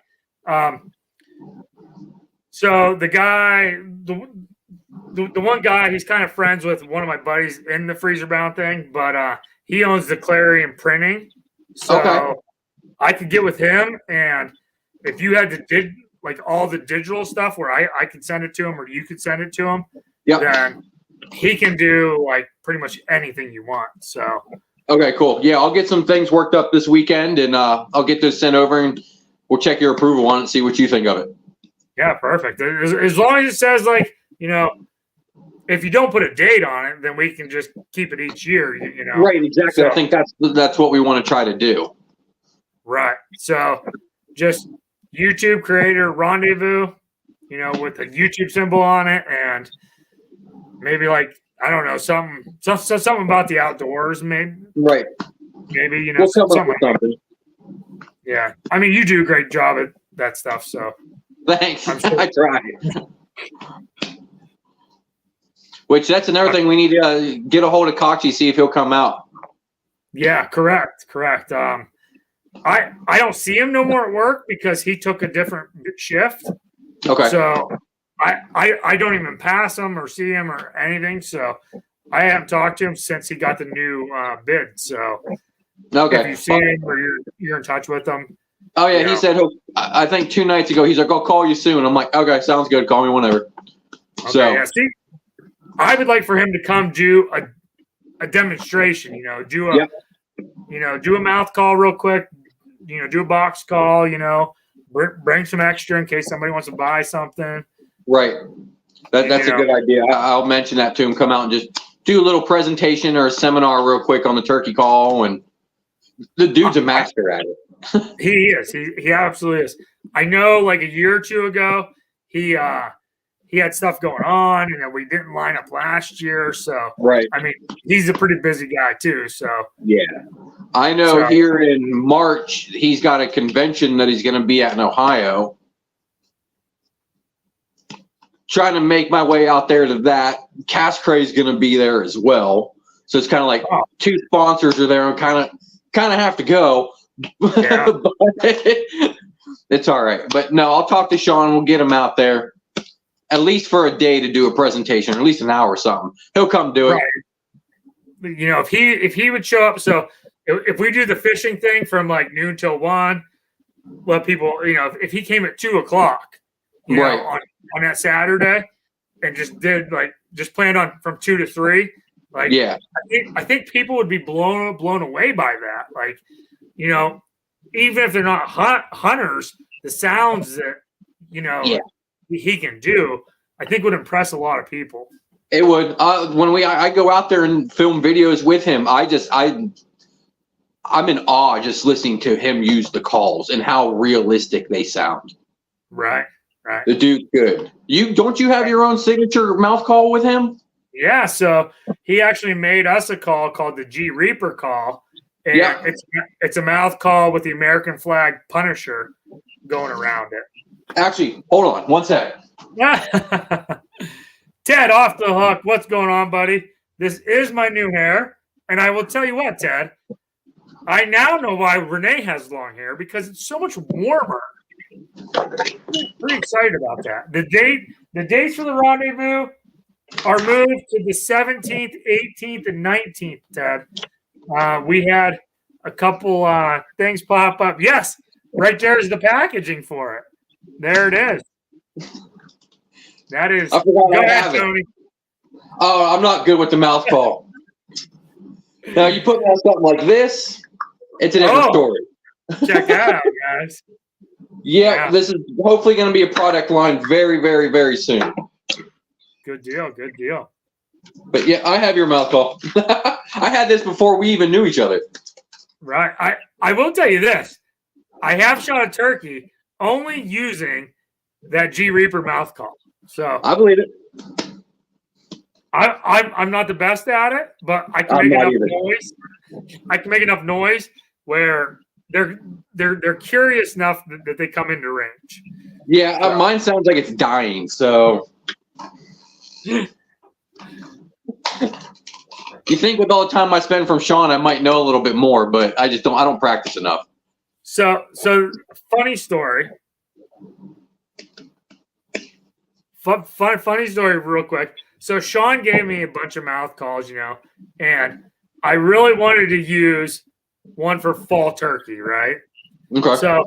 So the guy, the one guy, he's kind of friends with one of my buddies in the Freezer Bound thing, but he owns the Clarion Printing. So I could get with him, and if you had to like all the digital stuff where I could send it to him or you could send it to him, then he can do like pretty much anything you want. So okay, cool. Yeah, I'll get some things worked up this weekend, and I'll get those sent over, and we'll check your approval on it and see what you think of it. Yeah, perfect. As long as it says, like, if you don't put a date on it, then we can just keep it each year. Right, exactly. So, I think that's what we want to try to do. Right. So just YouTube Creator Rendezvous, with a YouTube symbol on it, and maybe like, I don't know, something about the outdoors, maybe. Right. Maybe, We'll come up with something. Yeah. I mean, you do a great job at that stuff, so. Thanks. I'm sure. I try. Which that's another thing we need to get a hold of Coxie, see if he'll come out. Yeah, correct. I don't see him no more at work because he took a different shift. Okay. So I don't even pass him or see him or anything. So I haven't talked to him since he got the new bid. So okay. If you see him or you're in touch with him. Oh yeah, he said I think 2 nights ago he's like, I'll call you soon. I'm like, okay, sounds good. Call me whenever. Okay, so yeah, see, I would like for him to come do a demonstration. Do a mouth call real quick. Do a box call. Bring some extra in case somebody wants to buy something. Right. That's a good idea. I'll mention that to him. Come out and just do a little presentation or a seminar real quick on the turkey call. And the dude's a master at it. He is. He absolutely is. I know, like a year or two ago, he had stuff going on, and we didn't line up last year. So, right. I mean, he's a pretty busy guy too. So, yeah, I know. Here in March, he's got a convention that he's going to be at in Ohio. Trying to make my way out there to that. Cass Cray's going to be there as well. So it's kind of like 2 sponsors are there, and kind of have to go. Yeah. It's all right. But no, I'll talk to Sean. We'll get him out there at least for a day to do a presentation, or at least an hour or something. He'll come do it. Right. If he would show up. So if we do the fishing thing from like noon till 1, let people, if he came at 2 o'clock, right, on that Saturday, and just planned on from 2 to 3. Like, yeah, I think people would be blown away by that. Like, even if they're not hunters, the sounds that he can do, I think would impress a lot of people. It would. When I go out there and film videos with him, I'm in awe just listening to him use the calls and how realistic they sound. Right. The dude's good. Don't you have your own signature mouth call with him? Yeah. So he actually made us a call called the G Reaper call. And it's a mouth call with the American flag Punisher going around it. Actually, hold on 1 second. Ted, off the hook. What's going on, buddy? This is my new hair. And I will tell you what, Ted, I now know why Renee has long hair, because it's so much warmer. Pretty excited about that. The dates for the rendezvous are moved to the 17th, 18th, and 19th, Ted. We had a couple things pop up. Yes, right there's the packaging for it. There it is. That is. I forgot I have it. Tony. Oh, I'm not good with the mouth call. Now you put me on something like this, it's a different story. Check that out, guys. Yeah, this is hopefully going to be a product line very, very, very soon. Good deal. But yeah, I have your mouth call. I had this before we even knew each other. Right. I will tell you this. I have shot a turkey only using that G Reaper mouth call. So I believe it. I'm not the best at it, but I can make enough noise. I can make enough noise where they're curious enough that they come into range. Yeah, mine sounds like it's dying. So you think with all the time I spend from Sean, I might know a little bit more, but I just don't. I don't practice enough. So funny story. Funny story, real quick. So Sean gave me a bunch of mouth calls, and I really wanted to use one for fall turkey, right? Okay. So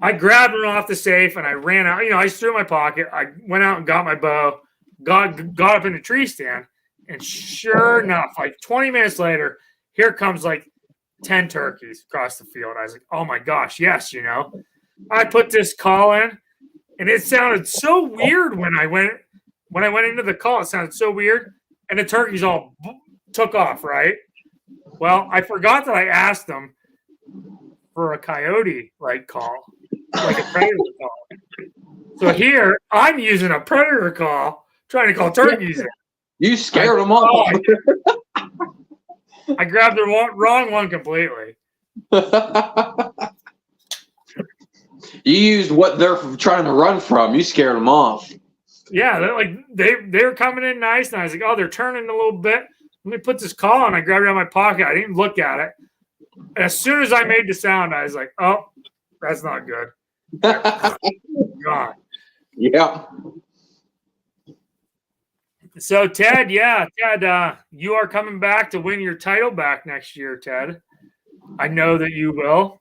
I grabbed one off the safe and I ran out. I just threw it in my pocket. I went out and got my bow, got up in the tree stand, and sure enough, like 20 minutes later, here comes like 10 turkeys across the field. I was like, oh my gosh, yes, I put this call in, and it sounded so weird when I went into the call. It sounded so weird, and the turkeys all took off, right? Well, I forgot that I asked them for a coyote like call, like a predator call. So here I'm using a predator call, trying to call turkeys. You scared them off. I grabbed the wrong one completely. You used what they're trying to run from. You scared them off. Yeah, they were coming in nice, and I was like, oh, they're turning a little bit. Let me put this call on. I grabbed it out of my pocket. I didn't look at it. And as soon as I made the sound, I was like, oh, that's not good. God. Yeah. So Ted, you are coming back to win your title back next year, Ted. I know that you will.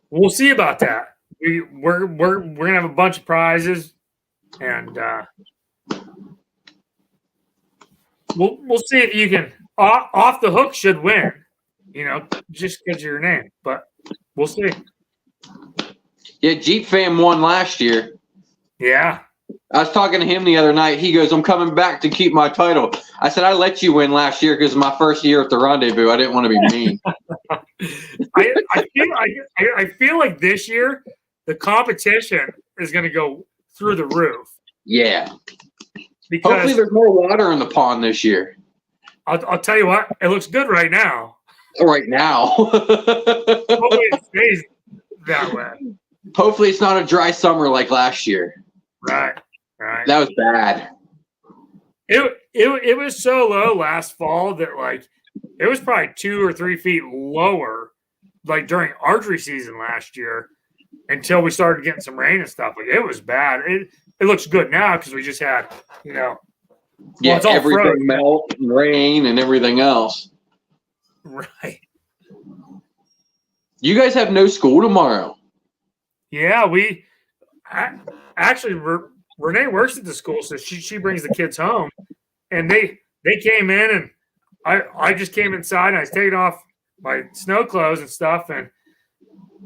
We'll see about that. We're gonna have a bunch of prizes, and we'll see if you can. Off the hook should win, just because of your name, but we'll see. Yeah, Jeep Fam won last year. Yeah. I was talking to him the other night. He goes, I'm coming back to keep my title. I said, I let you win last year because my first year at the Rendezvous. I didn't want to be mean. I feel like this year the competition is going to go through the roof. Yeah. Because hopefully there's more water in the pond this year. I'll tell you what, it looks good right now. Right now. Hopefully it stays that way. Hopefully it's not a dry summer like last year. Right. That was bad. It was so low last fall that it was probably 2 or 3 feet lower during archery season last year until we started getting some rain and stuff. It was bad. It looks good now because we just had yeah, it's all everything frozen. melt and rain and everything else. Right. You guys have no school tomorrow. Yeah, actually Renee works at the school, so she brings the kids home, and they came in, and I just came inside and I was taking off my snow clothes and stuff, and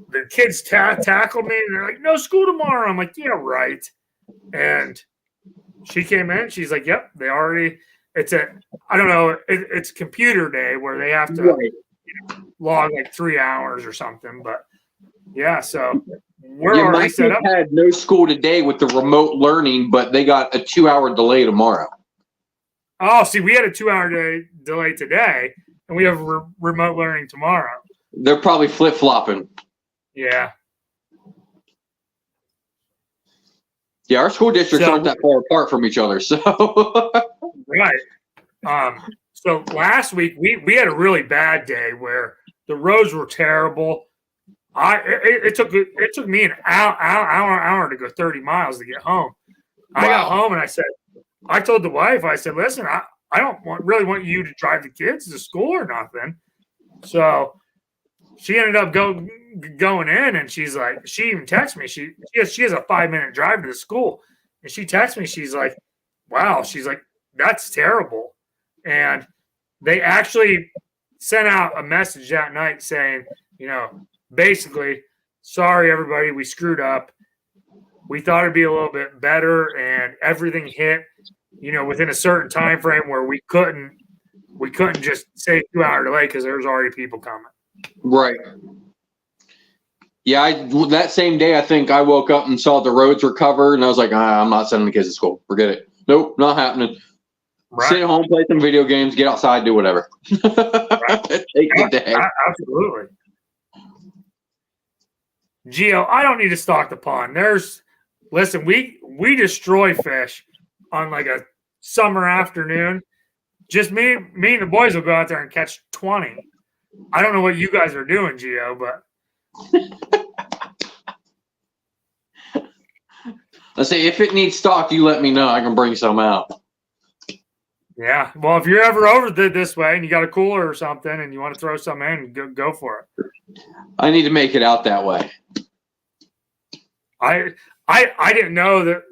the kids tackled me and they're like, "No school tomorrow." I'm like, "Yeah, right." And she came in, she's like, "Yep, they already." It's it's computer day where they have to log 3 hours or something, but yeah, so. We're already set up. Had no school today with the remote learning, but they got a 2-hour delay tomorrow. Oh, see, we had a 2-hour delay today, and we have remote learning tomorrow. They're probably flip-flopping. Yeah. Yeah, our school districts aren't that far apart from each other, so. Right. So last week we had a really bad day where the roads were terrible. It took me an hour to go 30 miles to get home. I got home and I told the wife, I said, listen, I don't really want you to drive the kids to school or nothing. So she ended up going in, and she's like, she even texted me. She has a 5-minute drive to the school, and she texted me. She's like, wow. She's like, that's terrible. And they actually sent out a message that night saying, basically, sorry, everybody, we screwed up. We thought it'd be a little bit better, and everything hit, within a certain time frame where we couldn't just say 2-hour delay because there was already people coming. Right. Yeah, that same day, I think I woke up and saw the roads were covered, and I was like, I'm not sending the kids to school. Forget it. Nope, not happening. Right. Sit at home, play some video games, get outside, do whatever. Right. Take the day. Absolutely. Gio, I don't need to stock the pond. Listen, we destroy fish on a summer afternoon. Just me and the boys will go out there and catch 20. I don't know what you guys are doing, Gio, but let's say if it needs stocked, you let me know. I can bring some out. Yeah. Well, if you're ever over this way and you got a cooler or something and you want to throw some in, go for it. I need to make it out that way. I didn't know that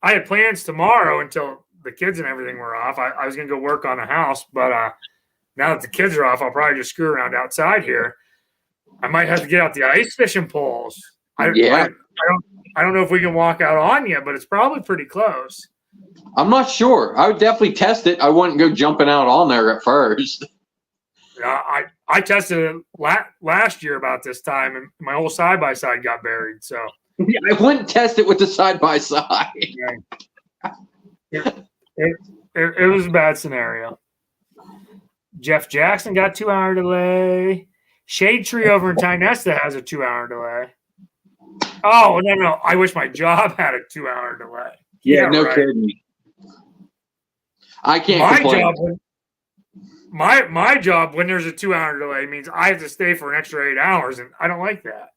I had plans tomorrow until the kids and everything were off. I was going to go work on the house, but now that the kids are off, I'll probably just screw around outside here. I might have to get out the ice fishing poles. I don't know if we can walk out on you, but it's probably pretty close. I'm not sure. I would definitely test it. I wouldn't go jumping out on there at first. I tested it last year about this time, and my whole side by side got buried. So Yeah, I wouldn't test it with the side by side. It was a bad scenario. Jeff Jackson got 2-hour delay. Shade Tree over in Tynesta has a 2-hour delay. Oh, no. I wish my job had a 2-hour delay. Yeah, no kidding. I can't complain. My job, when there's a 2-hour delay, means I have to stay for an extra 8 hours, and I don't like that.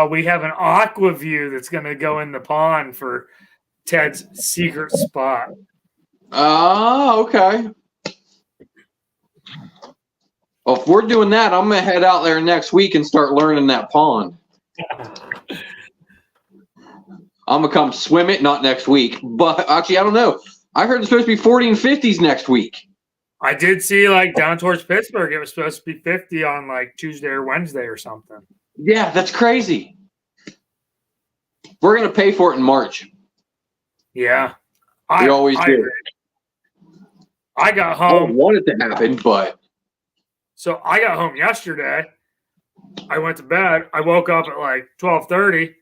We have an aqua view that's going to go in the pond for Ted's secret spot. Oh, okay. Well, if we're doing that, I'm going to head out there next week and start learning that pond. I'm going to come swim it, not next week. But actually, I don't know. I heard it's supposed to be 40 and 50s next week. I did see, like, down towards Pittsburgh, it was supposed to be 50 on, like, Tuesday or Wednesday or something. Yeah, that's crazy. We're going to pay for it in March. Yeah. We always do. I got home. I don't want it to happen, but. So I got home yesterday. I went to bed. I woke up at like 12:30.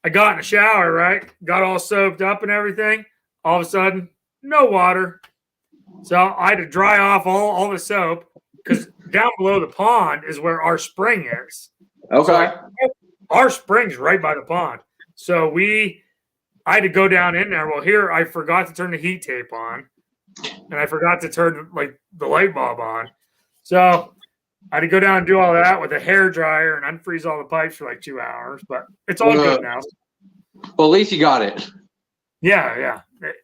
I got in the shower, right? Got all soaked up and everything. All of a sudden, no water. So I had to dry off all the soap because down below the pond is where our spring is. Okay. So our spring's right by the pond. So I had to go down in there. Well, here I forgot to turn the heat tape on, and I forgot to turn like the light bulb on. So I had to go down and do all that with a hair dryer and unfreeze all the pipes for like 2 hours. But it's all good now. Well, at least you got it. Yeah.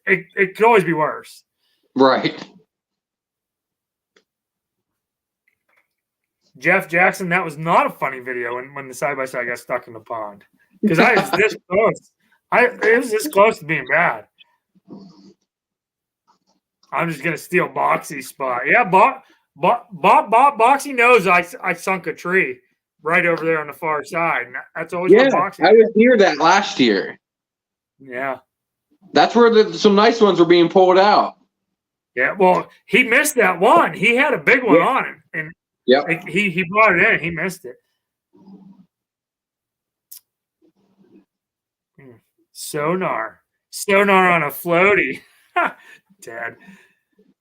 It could always be worse. Right. Jeff Jackson, that was not a funny video when the side by side got stuck in the pond because I was this close. It was this close to being bad. I'm just gonna steal Boxy's spot. Yeah, Boxy knows I sunk a tree right over there on the far side. And that's always what Boxy. I was near that last year. Yeah, that's where some nice ones were being pulled out. Yeah, well, he missed that one. He had a big one on it, and he brought it in. He missed it. Sonar on a floaty. Dad.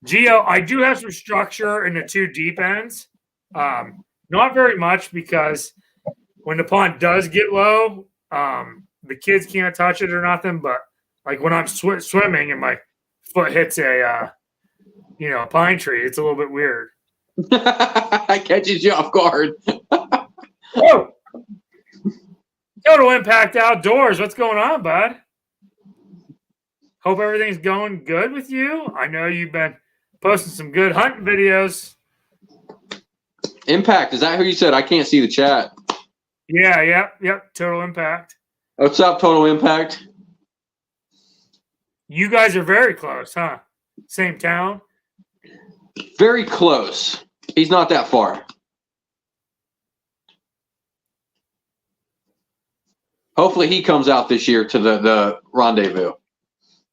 Geo, I do have some structure in the two deep ends. Not very much because when the pond does get low, the kids can't touch it or nothing. But like when I'm swimming and my foot hits a pine tree, it's a little bit weird. I catches you off guard. Whoa! Total Impact Outdoors. What's going on, bud? Hope everything's going good with you. I know you've been posting some good hunting videos. Impact, is that who you said? I can't see the chat. Yeah, yep. Total Impact. What's up, Total Impact? You guys are very close, huh? Same town? Very close. He's not that far. Hopefully he comes out this year to the rendezvous.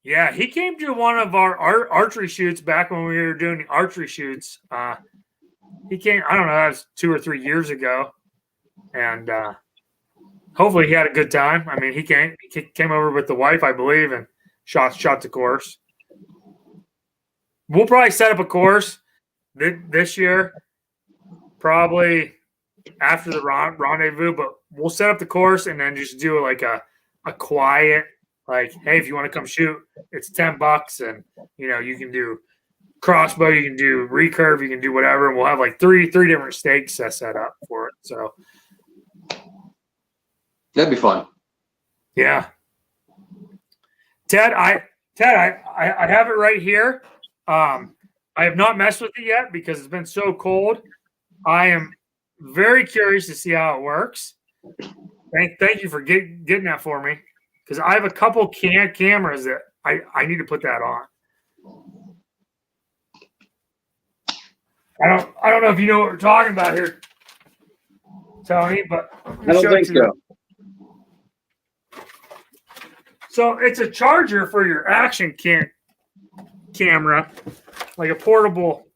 Yeah, he came to one of our archery shoots back when we were doing the archery shoots. He came, I don't know, that was 2 or 3 years ago. And hopefully he had a good time. I mean, he came over with the wife, I believe, and shot the course. We'll probably set up a course this year, probably after the rendezvous, but we'll set up the course and then just do like a quiet, like, hey, if you want to come shoot, it's $10, and you can do crossbow, you can do recurve, you can do whatever, and we'll have like three different stakes set up for it. So that'd be fun. Yeah. Ted, I have it right here. I have not messed with it yet because it's been so cold. I am very curious to see how it works. Thank you for getting that for me, because I have a couple cameras that I need to put that on. I don't know if you know what we're talking about here, Tony, but I don't think so. So it's a charger for your action camera, like a portable.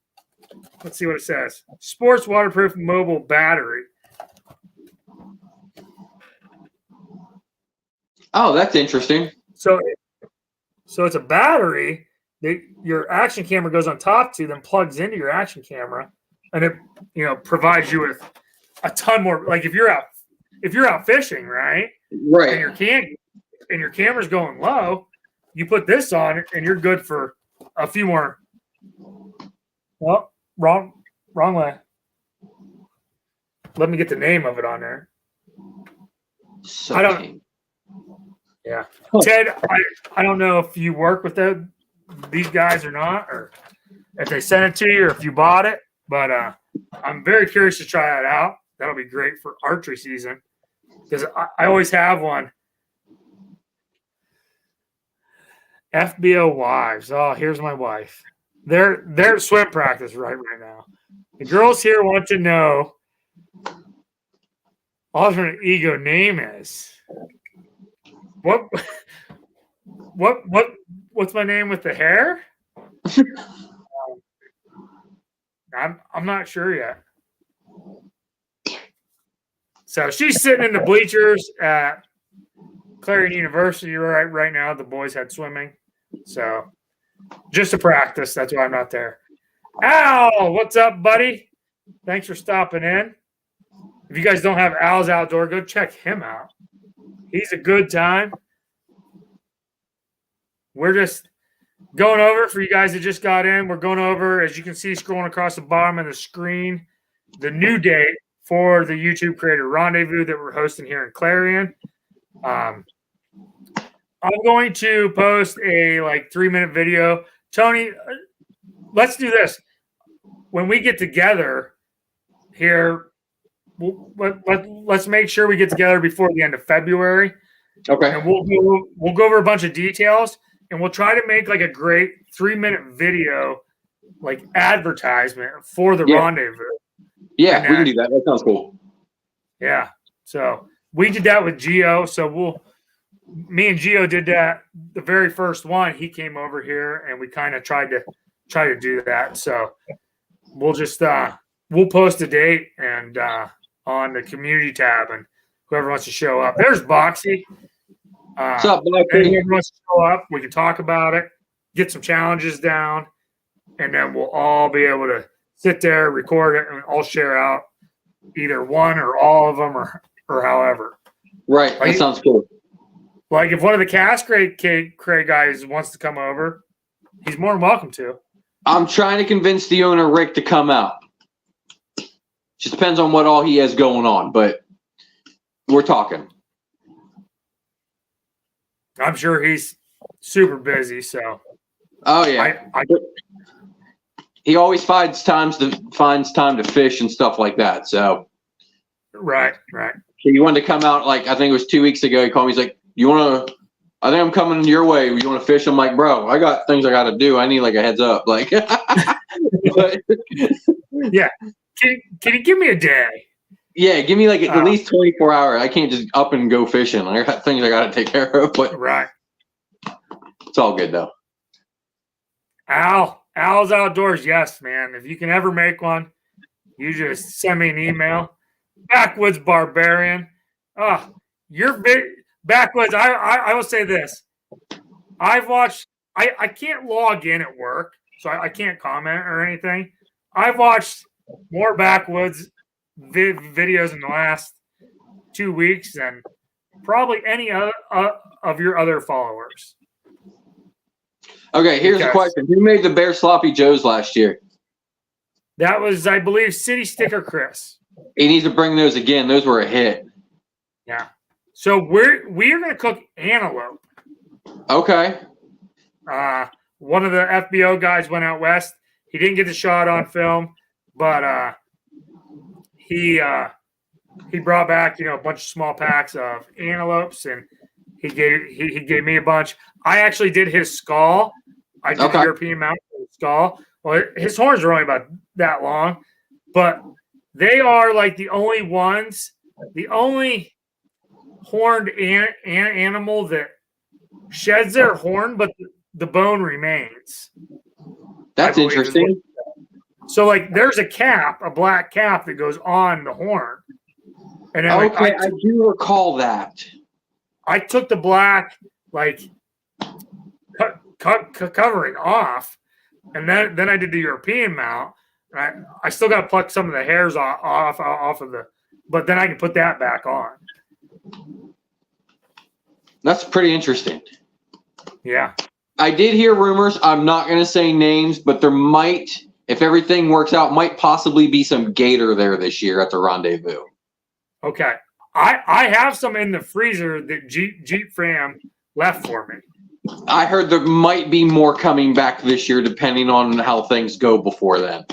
Let's see what it says. Sports waterproof mobile battery. Oh, that's interesting. So it's a battery that your action camera goes on top to, then plugs into your action camera, and it provides you with a ton more. Like if you're out fishing, right? Right. And your camera's going low, you put this on and you're good for a few more. Oh, wrong way. Let me get the name of it on there. Yeah. Ted, I don't know if you work with these guys or not, or if they sent it to you or if you bought it, but I'm very curious to try that out. That'll be great for archery season because I always have one. FBO wives. Oh, here's my wife. They're at swim practice right now. The girls here want to know alternate ego name is. What's my name with the hair? I'm not sure yet. So she's sitting in the bleachers at Clarion University right now. The boys had swimming. So just to practice. That's why I'm not there. Al, what's up, buddy? Thanks for stopping in. If you guys don't have Al's Outdoor, go check him out. He's a good time. We're just going over for you guys that just got in. We're going over, as you can see, scrolling across the bottom of the screen, the new date for the YouTube Creator Rendezvous that we're hosting here in Clarion. I'm going to post a 3-minute video. Tony, let's do this. When we get together here, let's make sure we get together before the end of February. Okay. And we'll go over a bunch of details, and we'll try to make a great 3-minute video, advertisement for the rendezvous. Yeah, we can do that. That sounds cool. Yeah. So we did that with Gio. So me and Gio did that the very first one. He came over here, and we kind of tried to do that. So we'll just we'll post a date and on the community tab, and whoever wants to show up. There's Boxy. What's up, Boxy? Whoever wants to show up, we can talk about it, get some challenges down, and then we'll all be able to sit there, record it, and all share out either one or all of them or however. Right. That sounds cool. If one of the Cast Crate guys wants to come over, he's more than welcome to. I'm trying to convince the owner, Rick, to come out. Just depends on what all he has going on, but we're talking. I'm sure he's super busy, so. Oh yeah. He always finds time to fish and stuff like that. So. Right. So you wanted to come out I think it was 2 weeks ago. He called me. He's like, I think I'm coming your way. You want to fish? I'm like, bro, I got things I got to do. I need a heads up. But, yeah. Can you give me a day? Yeah, give me at least 24 hours. I can't just up and go fishing. I got things I got to take care of. But right. It's all good though. Al's Outdoors. Yes, man. If you can ever make one, you just send me an email. Backwoods Barbarian. You're Backwoods. I will say this. I've watched. I can't log in at work, so I can't comment or anything. I've watched more Backwoods videos in the last 2 weeks than probably any other of your other followers. Okay, here's the question: who made the Bear Sloppy Joes last year? That was, I believe, City Sticker Chris. He needs to bring those again. Those were a hit. Yeah. So we're going to cook antelope. Okay. One of the FBO guys went out west. He didn't get the shot on film, but he brought back a bunch of small packs of antelopes, and he gave me a bunch. I actually did his skull. I did the European mountain skull. Well, his horns are only about that long, but they are the only ones, the only horned animal that sheds their horn, but the bone remains. That's interesting. So like there's a cap, a black cap that goes on the horn. And then Okay, I do recall that. I took the black like covering off, and then I did the European mount. I still got to pluck some of the hairs off of the, but then I can put that back on. That's pretty interesting. Yeah. I did hear rumors. I'm not going to say names, but there might, if everything works out, might possibly be some gator there this year at the rendezvous. Okay. I have some in the freezer that Jeep Fram left for me. I heard there might be more coming back this year, depending on how things go before then.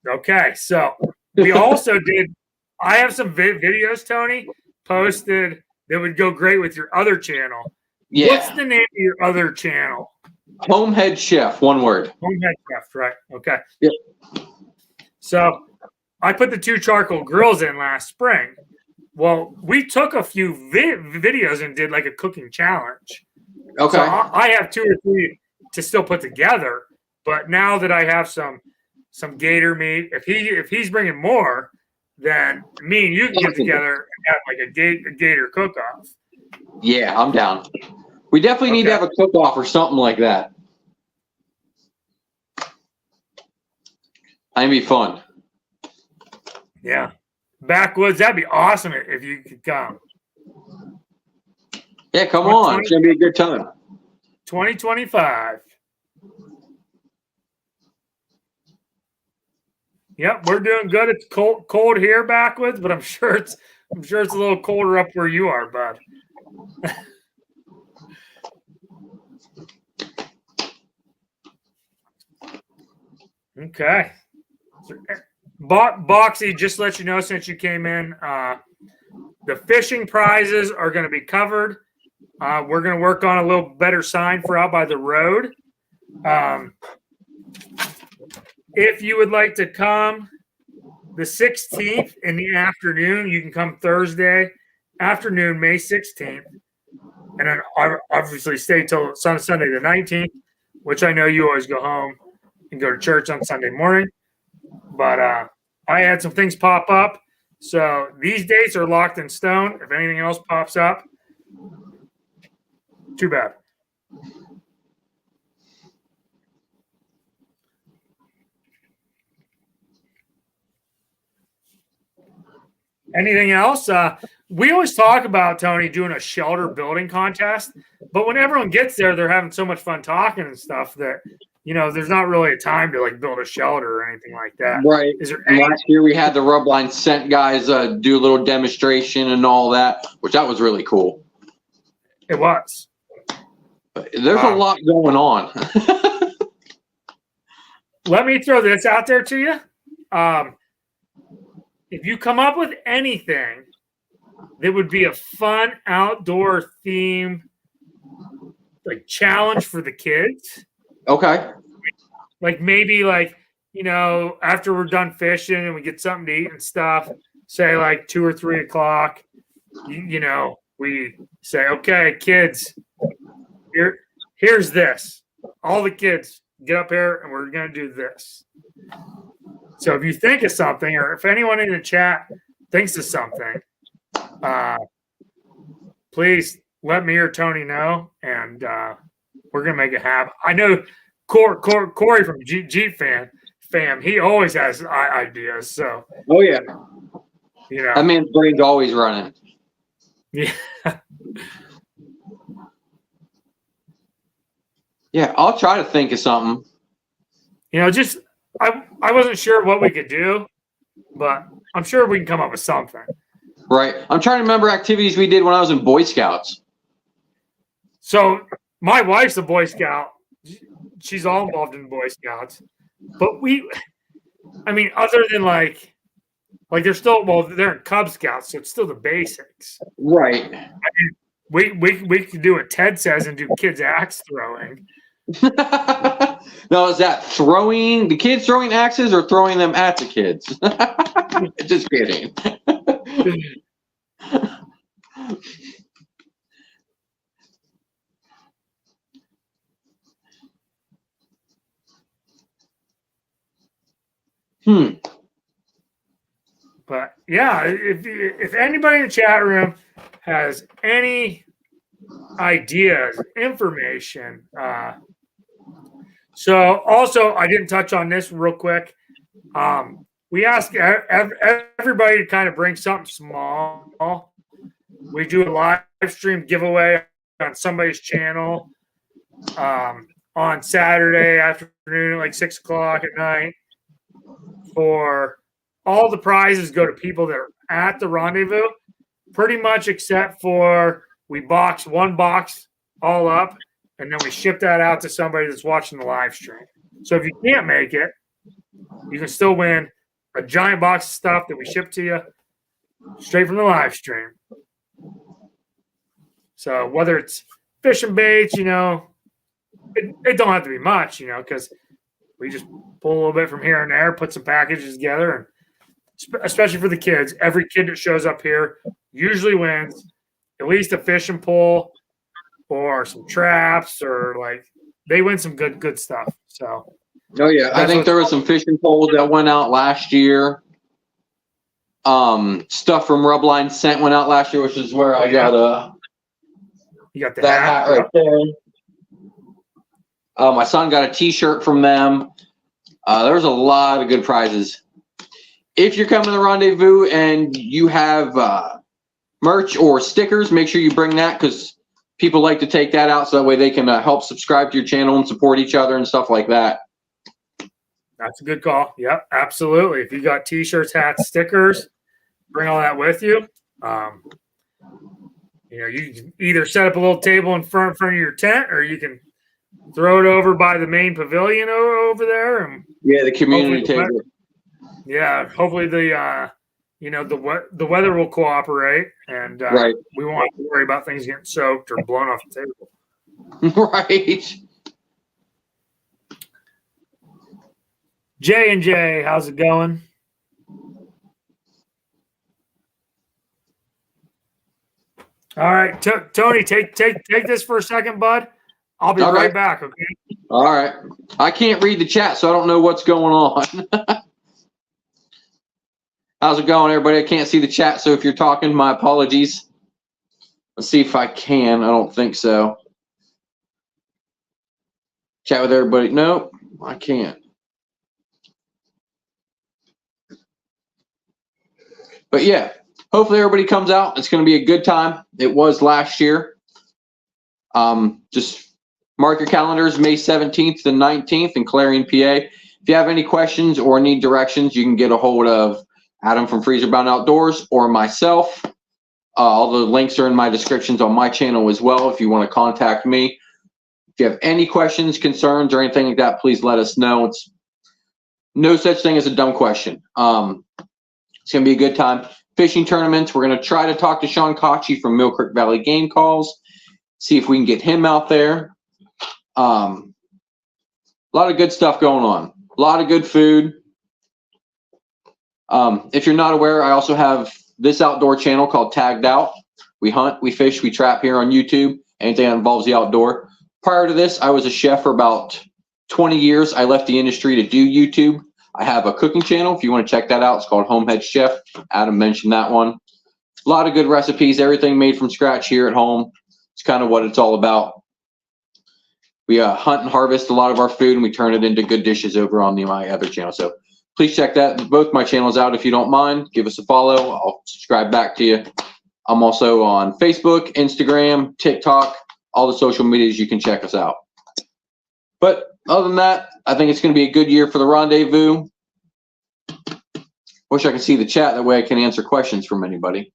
Okay. So we also did, I have some videos, Tony, posted that would go great with your other channel. Yeah. What's the name of your other channel? Homehead Chef, one word. Homehead Chef, right. Okay. Yep. So I put the 2 charcoal grills in last spring. Well, we took a few videos and did like a cooking challenge. Okay. So I have 2 or 3 to still put together. But now that I have some gator meat, if he's bringing more, then me and you can get together and have like a gator cook-off. Yeah, I'm down. We definitely need to have a cook-off or something like that. That'd be fun. Yeah. Backwoods, that'd be awesome if you could come. Yeah, come on. It's going to be a good time. 2025. Yep, we're doing good. It's cold here Backwoods, but I'm sure it's a little colder up where you are, bud. Okay. Boxy, just to let you know, since you came in, the fishing prizes are going to be covered. We're going to work on a little better sign for out by the road. If you would like to come the 16th in the afternoon, you can come Thursday afternoon, May 16th. And then obviously stay till Sunday the 19th, which I know you always go home and go to church on Sunday morning. But I had some things pop up. So these dates are locked in stone. If anything else pops up, too bad. Anything else? We always talk about, Tony, doing a shelter building contest. But when everyone gets there, they're having so much fun talking and stuff that, there's not really a time to like build a shelter or anything like that. Right. Is there Last year we had the rub line scent guys do a little demonstration and all that, which that was really cool. It was. There's a lot going on. Let me throw this out there to you. If you come up with anything that would be a fun outdoor theme, like challenge for the kids. Okay. Like maybe after we're done fishing and we get something to eat and stuff, say like 2 or 3 o'clock, we say, okay, kids, here's this. All the kids get up here and we're going to do this. So if you think of something, or if anyone in the chat thinks of something, please let me or Tony know, and we're gonna make it happen. I know Corey from Jeep fam, he always has ideas. So yeah, that man's brain's always running. Yeah, yeah. I'll try to think of something. Just. I wasn't sure what we could do, but I'm sure we can come up with something. Right. I'm trying to remember activities we did when I was in Boy Scouts. So my wife's a Boy Scout. She's all involved in Boy Scouts. But other than like they're still, they're in Cub Scouts, so it's still the basics. Right. We could do what Ted says and do kids axe throwing. No, is that throwing the kids throwing axes or throwing them at the kids? Just kidding. But yeah, if anybody in the chat room has any ideas, information. So also, I didn't touch on this real quick. We ask everybody to kind of bring something small. We do a live stream giveaway on somebody's channel on Saturday afternoon, like 6 o'clock at night. For all the prizes go to people that are at the rendezvous, pretty much except for we box one box all up, and then we ship that out to somebody that's watching the live stream. So if you can't make it, you can still win a giant box of stuff that we ship to you straight from the live stream. So whether it's fishing baits, it don't have to be much, because we just pull a little bit from here and there, put some packages together, and especially for the kids, every kid that shows up here usually wins at least a fishing pole or some traps, or they win some good stuff. So, oh yeah, I think there was some fishing poles that went out last year. Stuff from Rubline Scent went out last year, which is where I got you got the that hat right there. My son got a T-shirt from them. There was a lot of good prizes. If you're coming to the rendezvous and you have merch or stickers, make sure you bring that, because people like to take that out so that way they can help subscribe to your channel and support each other and stuff like that. That's a good call. Yep, absolutely. If you got T-shirts, hats, stickers, bring all that with you. You can either set up a little table in front of your tent, or you can throw it over by the main pavilion over there. And yeah, the community table. Yeah, hopefully the weather will cooperate, and right. We won't have to worry about things getting soaked or blown off the table. Right. J&J, how's it going? All right, Tony, take this for a second, bud. I'll be right back, okay? All right. I can't read the chat, so I don't know what's going on. How's it going, everybody? I can't see the chat, so if you're talking, my apologies. Let's see if I can. I don't think so. Chat with everybody. Nope, I can't. But yeah, hopefully everybody comes out. It's going to be a good time. It was last year. Just mark your calendars, May 17th to 19th in Clarion, PA. If you have any questions or need directions, you can get a hold of Adam from Freezer Bound Outdoors or myself. All the links are in my descriptions on my channel as well if you want to contact me. If you have any questions, concerns, or anything like that, please let us know. It's no such thing as a dumb question. It's going to be a good time. Fishing tournaments, we're going to try to talk to Sean Kochi from Mill Creek Valley Game Calls, see if we can get him out there. A lot of good stuff going on. A lot of good food. If you're not aware, I also have this outdoor channel called Tagged Out. We hunt, we fish, we trap here on YouTube, anything that involves the outdoor. Prior to this, I was a chef for about 20 years. I left the industry to do YouTube. I have a cooking channel. If you want to check that out, it's called Homehead Chef. Adam mentioned that one. A lot of good recipes, everything made from scratch here at home. It's kind of what it's all about. We hunt and harvest a lot of our food, and we turn it into good dishes over on my other channel. So please check both my channels out if you don't mind. Give us a follow. I'll subscribe back to you. I'm also on Facebook, Instagram, TikTok, all the social medias. You can check us out. But other than that, I think it's going to be a good year for the rendezvous. Wish I could see the chat. That way I can answer questions from anybody.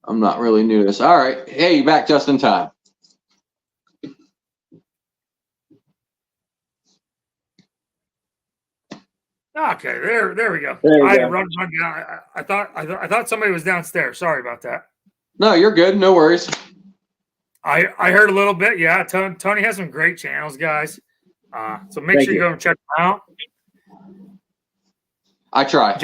I'm not really new to this. All right. Hey, you're back just in time. Okay, there we go. There I you had to go. run down. I thought somebody was downstairs. Sorry about that. No, you're good. No worries. I heard a little bit. Yeah, Tony has some great channels, guys. So make sure you go and check them out. I try.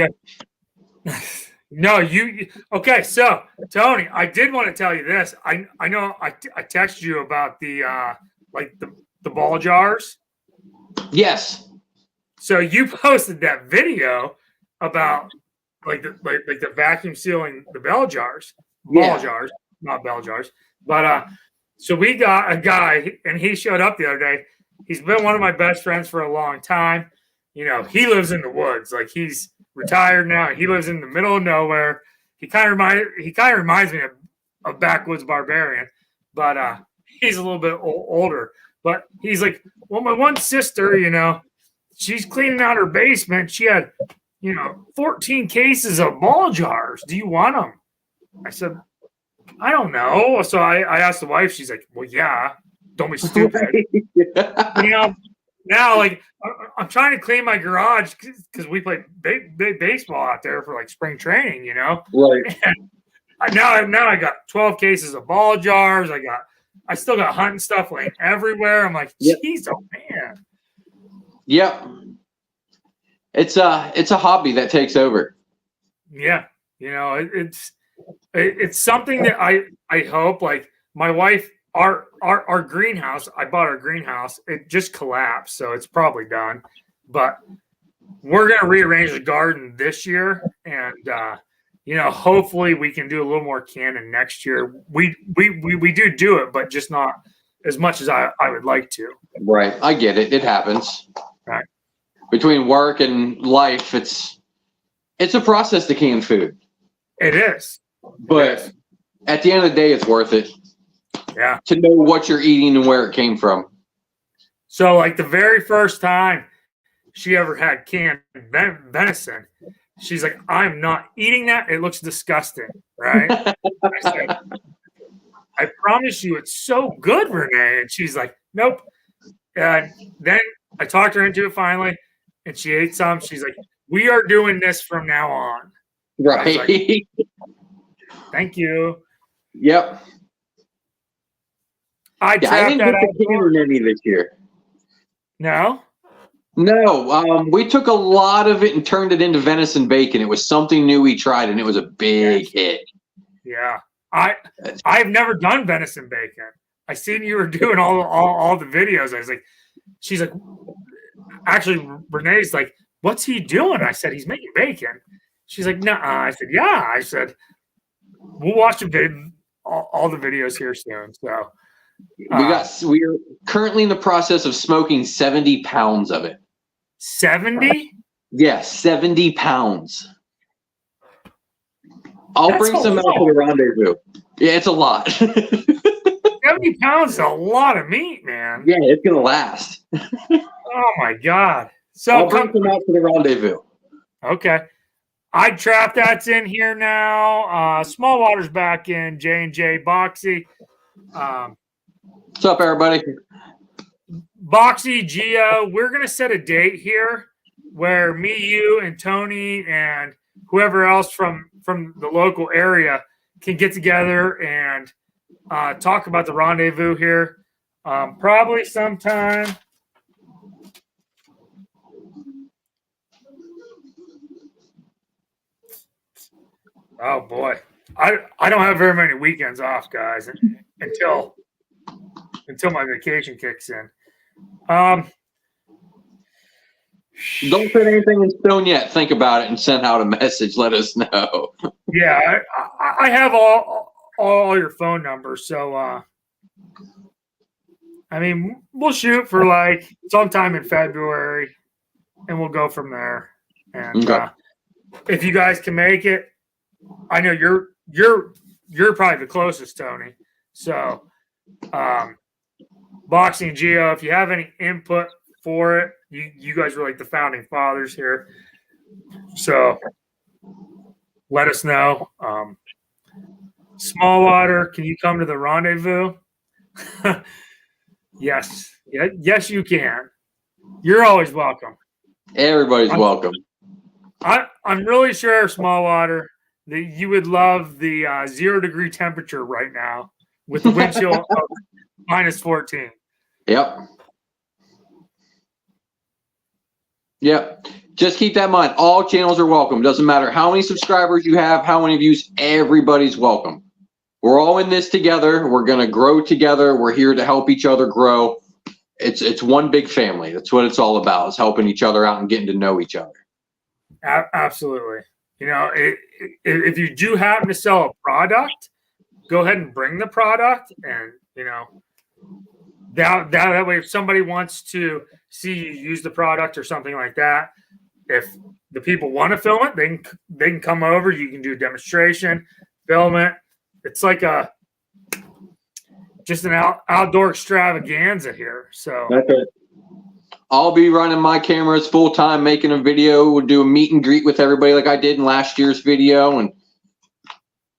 No, you okay? So Tony, I did want to tell you this. I know I texted you about the the ball jars. Yes. So you posted that video about like the vacuum sealing the bell jars, jars, not bell jars. But so we got a guy, and he showed up the other day. He's been one of my best friends for a long time. You know, he lives in the woods. Like, he's retired now. And he lives in the middle of nowhere. He kind of reminds me of a backwoods barbarian, but he's a little bit older. But he's like, well, my one sister, you know, she's cleaning out her basement. She had, you know, 14 cases of ball jars. Do you want them? I said, I don't know. So I asked the wife. She's like, well, yeah. Don't be stupid. You know, now, like, I'm trying to clean my garage because we play baseball out there for like spring training, you know. Right. And now I got 12 cases of ball jars. I still got hunting stuff laying everywhere. I'm like, geez, oh man. Yep. It's a hobby that takes over. Yeah, you know, it's something that I hope, like, my wife, our greenhouse, I bought our greenhouse, it just collapsed, so it's probably done. But we're gonna rearrange the garden this year, and you know, hopefully we can do a little more canning next year. We do it, but just not as much as I would like to. Right. I get it. It happens. Right. Between work and life, it's a process to can food. It is. But at the end of the day, it's worth it. Yeah. To know what you're eating and where it came from. So, like, the very first time she ever had canned venison, she's like, I'm not eating that. It looks disgusting. Right. I said, I promise you it's so good, Renee. And she's like, nope. And then I talked her into it finally, and she ate some. She's like, we are doing this from now on. Right. Like, thank you. Yep. I didn't get the can any this year. No? No. We took a lot of it and turned it into venison bacon. It was something new we tried, and it was a big hit. Yeah. I've never done venison bacon. I seen you were doing all the videos. I was like, she's like, actually, Renee's like, what's he doing? I said, he's making bacon. She's like, nah. I said, yeah. I said, we'll watch all the videos here soon. So we are currently in the process of smoking 70 pounds of it. 70? Yes, 70 pounds. That's bring some out to the rendezvous. Yeah, it's a lot. 70 pounds is a lot of meat, man. Yeah, it's gonna last. Oh my God. So I'll bring some out to the rendezvous. Okay. I Trap That's in here now. Small Water's back in. J&J Boxy. What's up, everybody? Boxy, Geo, we're going to set a date here where me, you, and Tony and whoever else from the local area can get together and talk about the rendezvous here. Probably sometime. Oh boy, I don't have very many weekends off, guys, until my vacation kicks in. Don't put anything in stone yet. Think about it and send out a message. Let us know. Yeah, I have all your phone numbers, so I mean, we'll shoot for like sometime in February, and we'll go from there. And okay. If you guys can make it, I know you're probably the closest, Tony. So, Boxing Geo, if you have any input for it, you guys were like the founding fathers here. So let us know. Small Water, can you come to the rendezvous? Yes. Yes, you can. You're always welcome. Everybody's welcome. I'm really sure, Small Water, that you would love the 0 degree temperature right now with the wind chill of minus 14. Yep. Yep. Just keep that in mind. All channels are welcome. Doesn't matter how many subscribers you have, how many views, everybody's welcome. We're all in this together. We're going to grow together. We're here to help each other grow. it's one big family. That's what it's all about, is helping each other out and getting to know each other. Absolutely. You know, if you do happen to sell a product, go ahead and bring the product, and you know, that way, if somebody wants to see you use the product or something like that, if the people want to film it, they can come over. You can do a demonstration, film it. It's like just an outdoor extravaganza here. So that's it. I'll be running my cameras full time, making a video. We'll do a meet and greet with everybody like I did in last year's video, and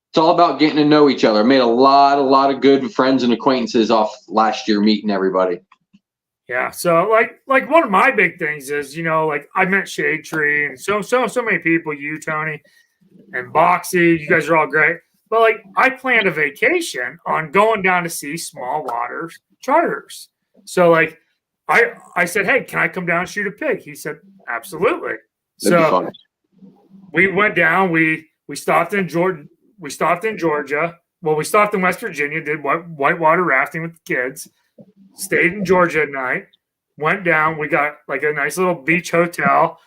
it's all about getting to know each other. I made a lot of good friends and acquaintances off last year meeting everybody. Yeah. So like one of my big things is, you know, like I met Shade Tree and so many people, you, Tony, and Boxy, you guys are all great. But like I planned a vacation on going down to see small waters charters. So like I said, hey, can I come down and shoot a pig? He said, absolutely. So we went down, we stopped in Georgia. We stopped in Georgia. Well, we stopped in West Virginia, did whitewater rafting with the kids, stayed in Georgia at night, went down. We got like a nice little beach hotel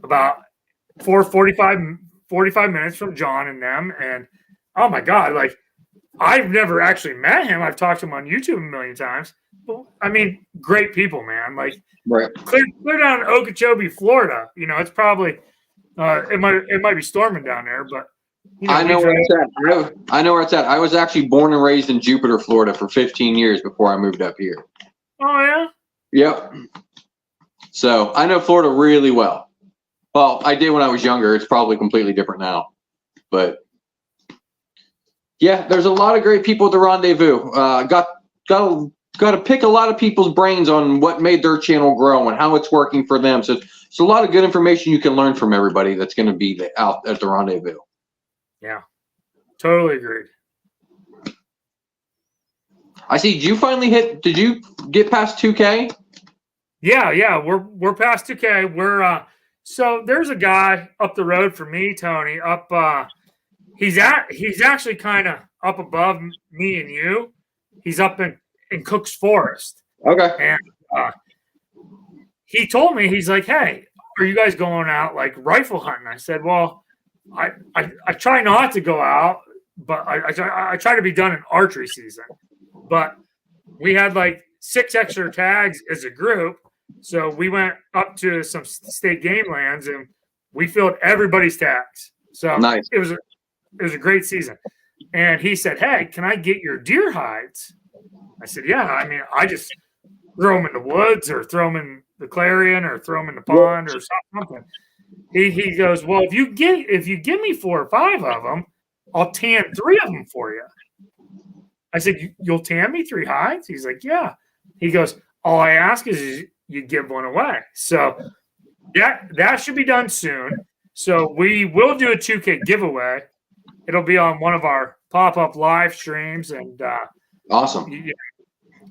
about 45 minutes from John and them. And oh my God, like I've never actually met him. I've talked to him on YouTube a million times. But, I mean, great people, man. Like clear down in Okeechobee, Florida. You know, it's probably it might be storming down there, but you know, I know where it's at. I know where it's at. I was actually born and raised in Jupiter, Florida for 15 years before I moved up here. Oh yeah? Yep. So I know Florida really well. Well, I did when I was younger. It's probably completely different now. But yeah, there's a lot of great people at the Rendezvous. Got to pick a lot of people's brains on what made their channel grow and how it's working for them. So it's a lot of good information you can learn from everybody that's going to be out at the Rendezvous. Yeah, totally agreed. I see. Did you get past 2K? Yeah, we're past 2K. We're so there's a guy up the road from me, Tony. He's actually kind of up above me and you. He's up in Cook's Forest. Okay. And he told me, he's like, hey, are you guys going out like rifle hunting? I said, well, I try not to go out, but I try to be done in archery season. But we had like 6 extra tags as a group. So we went up to some state game lands and we filled everybody's tags. So nice. It was a great season. And he said, hey, can I get your deer hides? I said, yeah. I mean, I just throw them in the woods or throw them in the clarion or throw them in the pond or something. He goes, well, if you give me 4 or 5 of them, I'll tan 3 of them for you. I said, you'll tan me 3 hides? He's like, yeah. He goes, all I ask is you give one away. So that should be done soon. So we will do a 2K giveaway. It'll be on one of our pop-up live streams. And awesome. Yeah.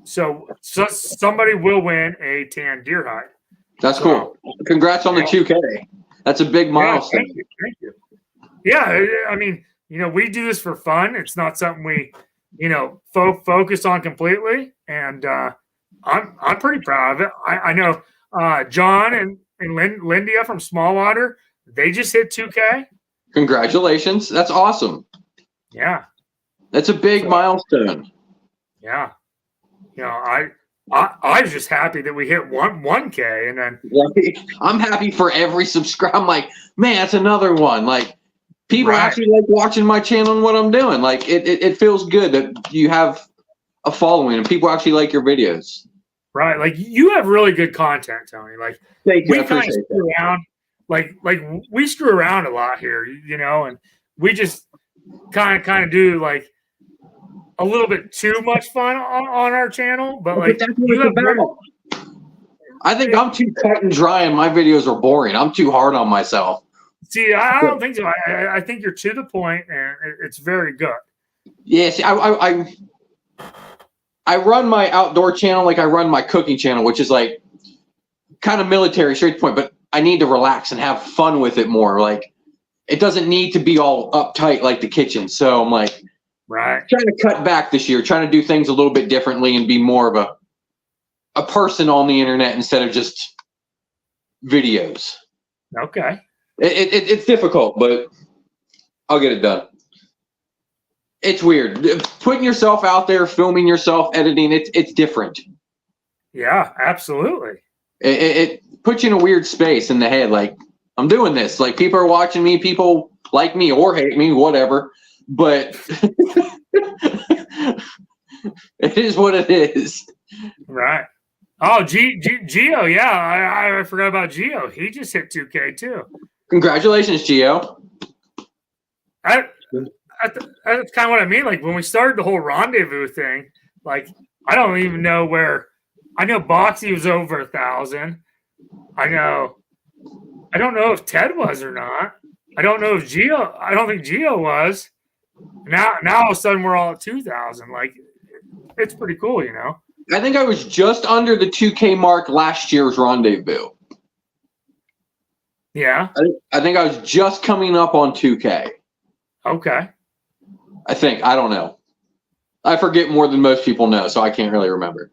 So somebody will win a tan deer hide. That's cool. Congrats on the 2K. That's a big milestone. Yeah, thank you. Yeah, I mean, you know, we do this for fun. It's not something we, you know, focus on completely. And I'm pretty proud of it. I know John and Lindia from Smallwater, they just hit 2K. Congratulations. That's awesome. Yeah. That's a big milestone. Yeah. You know, I was just happy that we hit 1K, and then I'm happy for every subscribe. I'm like, man, that's another one. Like, people actually like watching my channel and what I'm doing. Like, it feels good that you have a following and people actually like your videos. Right, like you have really good content, Tony. Like we kind of screw around, like we screw around a lot here, you know, and we just kind of do like a little bit too much fun on our channel, but like I think I'm too cut and dry and my videos are boring. I'm too hard on myself. See, I don't think so. I think you're to the point and it's very good. Yeah, see, I run my outdoor channel like I run my cooking channel, which is like kind of military, straight to the point, but I need to relax and have fun with it more. Like, it doesn't need to be all uptight like the kitchen. So I'm like, trying to cut back this year, trying to do things a little bit differently and be more of a person on the internet instead of just videos. Okay. It's difficult, but I'll get it done. It's weird. Putting yourself out there, filming yourself, editing, it's different. Yeah, absolutely. It puts you in a weird space in the head. Like, I'm doing this. Like, people are watching me. People like me or hate me, whatever. But it is what it is. Right. Oh, Geo. Yeah, I forgot about Geo. He just hit 2K too. Congratulations, Geo. That's kind of what I mean. Like when we started the whole rendezvous thing, like I don't even know where. I know Boxy was over 1,000. I don't know if Ted was or not. I don't know if Geo. I don't think Geo was. Now all of a sudden we're all at 2,000. Like it's pretty cool, you know. I think I was just under the 2K mark last year's rendezvous. Yeah. I think I was just coming up on 2K. Okay. I think. I don't know. I forget more than most people know, so I can't really remember.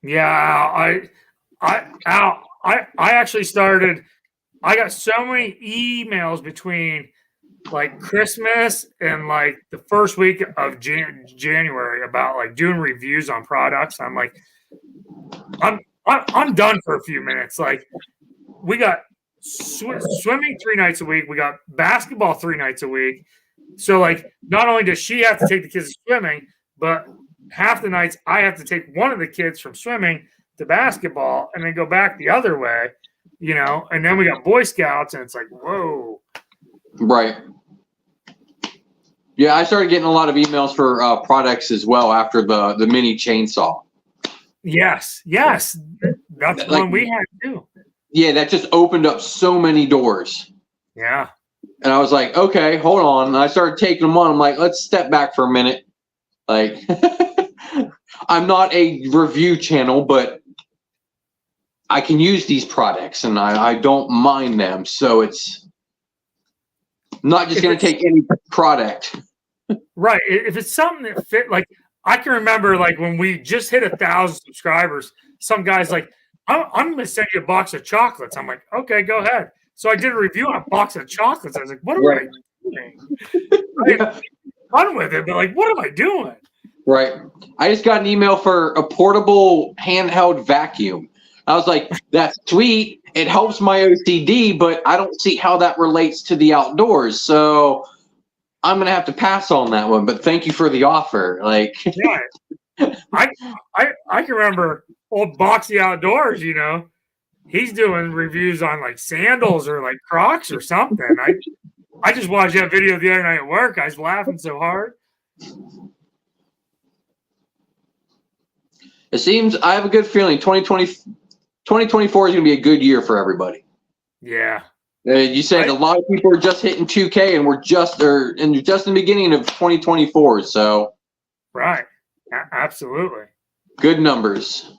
Yeah, I actually started. I got so many emails between like Christmas and like the first week of January about like doing reviews on products. I'm like, I'm done for a few minutes. Like we got swimming 3 nights a week. We got basketball 3 nights a week. So like, not only does she have to take the kids to swimming, but half the nights I have to take one of the kids from swimming to basketball and then go back the other way, you know, and then we got Boy Scouts and it's like, whoa. Right. Yeah, I started getting a lot of emails for products as well after the mini chainsaw. Yes. That's like, one we had too. Yeah, that just opened up so many doors. Yeah. And I was like, okay, hold on. And I started taking them on. I'm like, let's step back for a minute. Like, I'm not a review channel, but I can use these products and I don't mind them. So it's not just going to take any product. Right. If it's something that fit, like I can remember like when we just hit 1,000 subscribers, some guy's like, I'm going to send you a box of chocolates. I'm like, okay, go ahead. So I did a review on a box of chocolates. I was like, what am I doing? I had fun with it, but like, what am I doing? Right. I just got an email for a portable handheld vacuum. I was like, that's sweet. It helps my OCD, but I don't see how that relates to the outdoors. So I'm going to have to pass on that one, but thank you for the offer. Like, yeah, I can remember old Boxy Outdoors, you know, he's doing reviews on like sandals or like Crocs or something. I just watched that video the other night at work. I was laughing so hard. It seems I have a good feeling 2024 is going to be a good year for everybody. Yeah. You said a lot of people are just hitting 2K and we're just in the beginning of 2024. So. Right. Absolutely. Good numbers.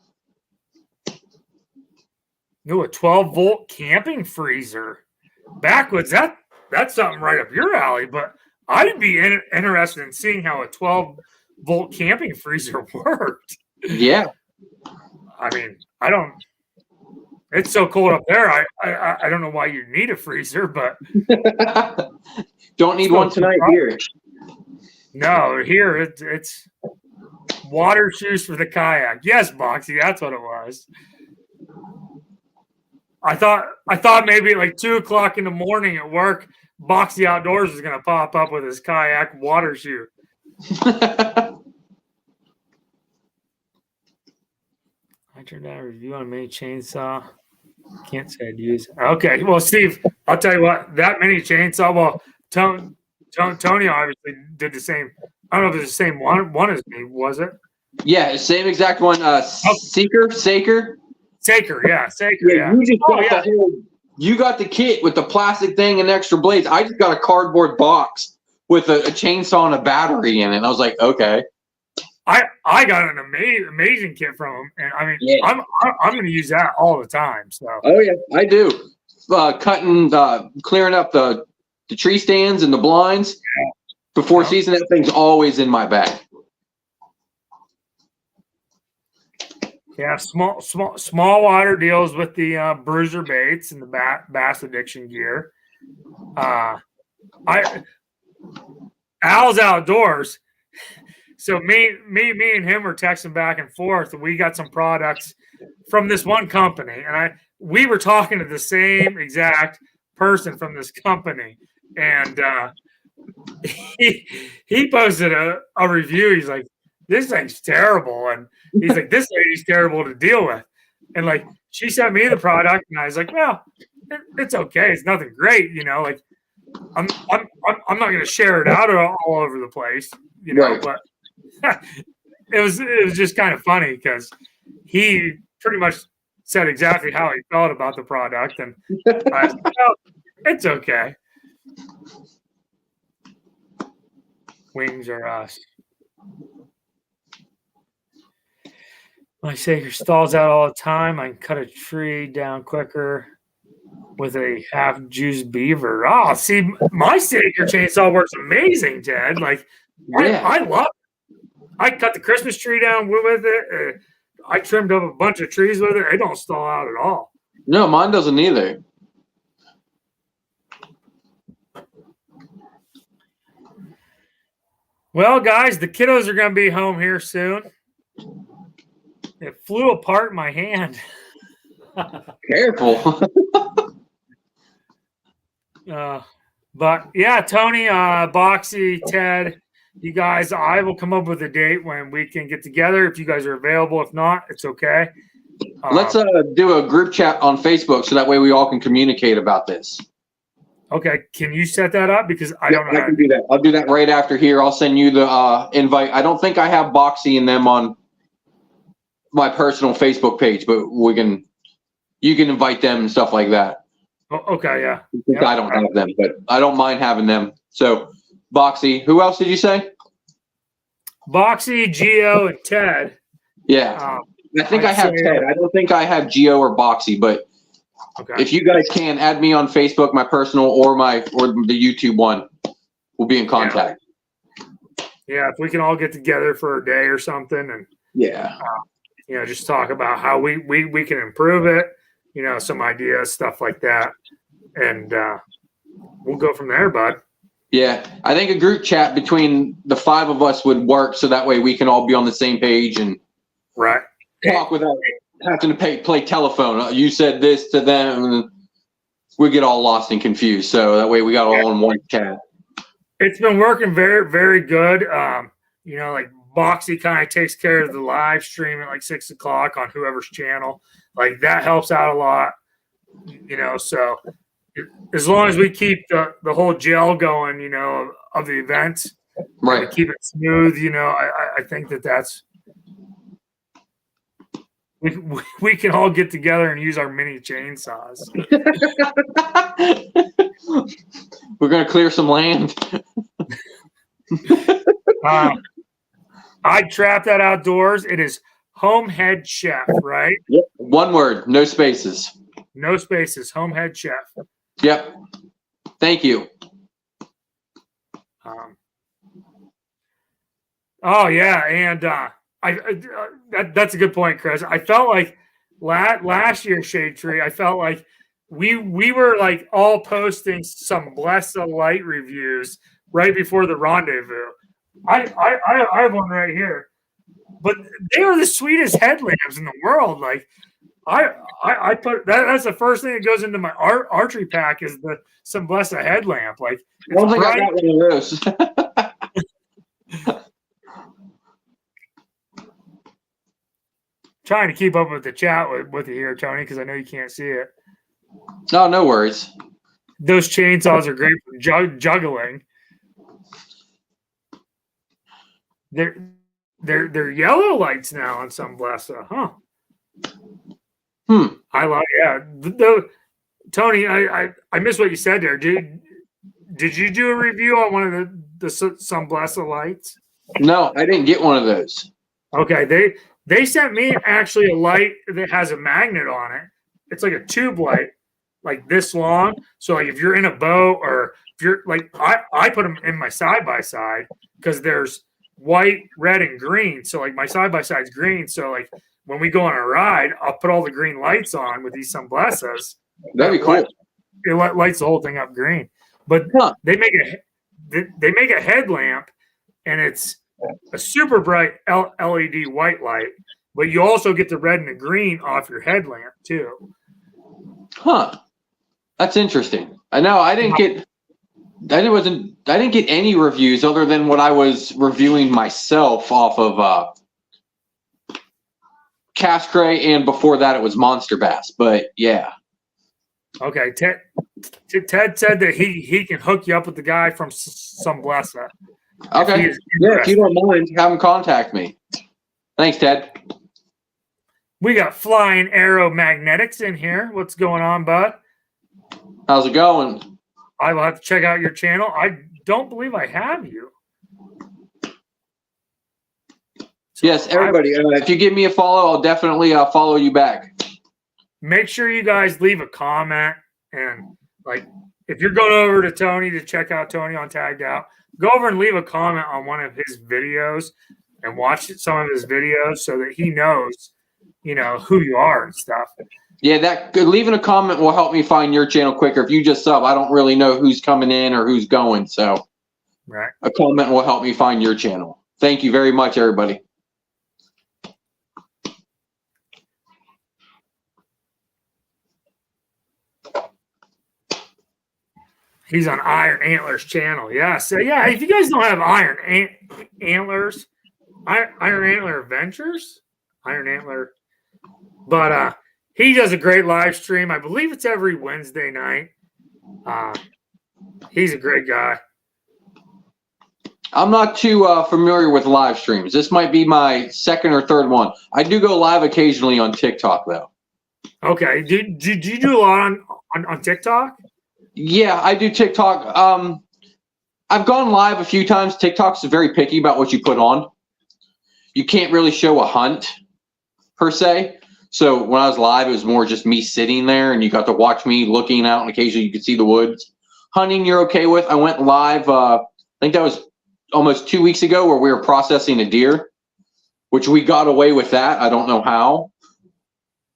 No, a 12-volt camping freezer. Backwoods, that's something right up your alley, but I'd be interested in seeing how a 12-volt camping freezer worked. Yeah. I mean, it's so cold up there. I don't know why you need a freezer, but don't need one tonight here. No, here it's water shoes for the kayak. Yes, Boxy, that's what it was. I thought maybe at like 2:00 in the morning at work, Boxy Outdoors was gonna pop up with his kayak water shoe. I turned out a review on a mini chainsaw. Can't say I'd use it. Okay, well, Steve, I'll tell you what, that mini chainsaw, well, Tony obviously did the same. I don't know if it's the same one as me, was it? Yeah, same exact one. Saker. Saker, yeah. You got the kit with the plastic thing and extra blades. I just got a cardboard box with a chainsaw and a battery in it. And I was like, okay. I got an amazing kit from him, and I mean, yeah. I'm going to use that all the time. So. Oh yeah, I do. Clearing up the tree stands and the blinds. Before season, that thing's always in my bag. Yeah, small water deals with the bruiser baits and the bass addiction gear. Al's outdoors. So me and him were texting back and forth. And we got some products from this one company, and we were talking to the same exact person from this company, and he posted a review. He's like, "This thing's terrible," and he's like, "This lady's terrible to deal with," and like she sent me the product, and I was like, "Well, it's okay. It's nothing great, you know. Like I'm not going to share it out all over the place, you know." Right. But it was just kind of funny because he pretty much said exactly how he felt about the product, and I said, "Well, it's okay." Wings are us. My Saker stalls out all the time. I can cut a tree down quicker with a half-juiced beaver. Oh, see, my Saker chainsaw works amazing, Ted. Like, yeah. I love it. I cut the Christmas tree down with it. I trimmed up a bunch of trees with it. It don't stall out at all. No, mine doesn't either. Well, guys, the kiddos are going to be home here soon. It flew apart in my hand. Careful. But yeah, Tony, Boxy, Ted, you guys, I will come up with a date when we can get together. If you guys are available, if not, it's okay. Let's do a group chat on Facebook so that way we all can communicate about this. Okay, can you set that up? Because I don't know. I can do that. I'll do that right after here. I'll send you the invite. I don't think I have Boxy and them on my personal Facebook page, but you can invite them and stuff like that. Oh, okay, yeah. I don't have them, but I don't mind having them. So, Boxy. Who else did you say? Boxy, Geo, and Ted. Yeah. I think I have Ted. I don't think I have Geo or Boxy, but if you guys can add me on Facebook, my personal or the YouTube one, we'll be in contact. Yeah, if we can all get together for a day or something, and just talk about how we can improve it. You know, some ideas, stuff like that, and we'll go from there, bud. Yeah, I think a group chat between the 5 of us would work, so that way we can all be on the same page and talk without having to play telephone. You said this to them, and we get all lost and confused. So that way we got all in one chat. It's been working very, very good. Like Boxy kind of takes care of the live stream at like 6 o'clock on whoever's channel. Like that helps out a lot. So as long as we keep the whole gel going, of the events, right? Keep it smooth. I think that's. We can all get together and use our mini chainsaws. We're going to clear some land. I Trap That Outdoors. It is Homehead Chef, right? Yep. One word, no spaces. No spaces. Homehead Chef. Yep. Thank you. And that's a good point, Chris. I felt like last year's Shade Tree, I felt like we were like all posting some Blessa Light reviews right before the rendezvous. I have one right here, but they are the sweetest headlamps in the world. Like I put that's the first thing that goes into my archery pack is some Blessa headlamp. Like I don't think I got one of those. Trying to keep up with the chat with you here, Tony, because I know you can't see it. No worries. Those chainsaws are great for juggling. They're yellow lights now on some Blessa, huh? I love Tony, I missed what you said there. Did you do a review on one of the some Blessa lights? No, I didn't get one of those. Okay, they sent me actually a light that has a magnet on it. It's like a tube light, like this long. So like if you're in a boat or if you're like I put them in my side by side because there's white, red, and green. So like my side by side's green. So like when we go on a ride, I'll put all the green lights on with these sunglasses. That'd be cool. It lights the whole thing up green. But they make a headlamp, and it's a super bright LED white light. But you also get the red and the green off your headlamp too. Huh. That's interesting. I know I didn't get any reviews other than what I was reviewing myself off of Cass Cray, and before that it was Monster Bass. But yeah. Okay, Ted said that he can hook you up with the guy from Sunblessa. Okay. Yeah, if you don't mind, have him contact me. Thanks, Ted. We got Flying Arrow Magnetics in here. What's going on, bud? How's it going? I will have to check out your channel. I don't believe I have you. So yes, everybody. If you give me a follow, I'll definitely follow you back. Make sure you guys leave a comment, and like if you're going over to Tony to check out Tony on Tagged Out, go over and leave a comment on one of his videos and watch some of his videos so that he knows, you know, who you are and stuff. Yeah, that leaving a comment will help me find your channel quicker. If you just sub, I don't really know who's coming in or who's going, so right. A comment will help me find your channel. Thank you very much, everybody. He's on Iron Antlers channel. Yeah. So yeah, if you guys don't have Iron Antlers, Iron Antler Adventures, Iron Antler, but he does a great live stream. I believe it's every Wednesday night. He's a great guy. I'm not too familiar with live streams. This might be my second or third one. I do go live occasionally on TikTok, though. Okay. Do you do a lot on TikTok? Yeah, I do TikTok. I've gone live a few times. TikTok's very picky about what you put on. You can't really show a hunt, per se. So when I was live, it was more just me sitting there, and you got to watch me looking out, and occasionally you could see the woods. Hunting, you're okay with. I went live, I think that was almost 2 weeks ago, where we were processing a deer, which we got away with that. I don't know how,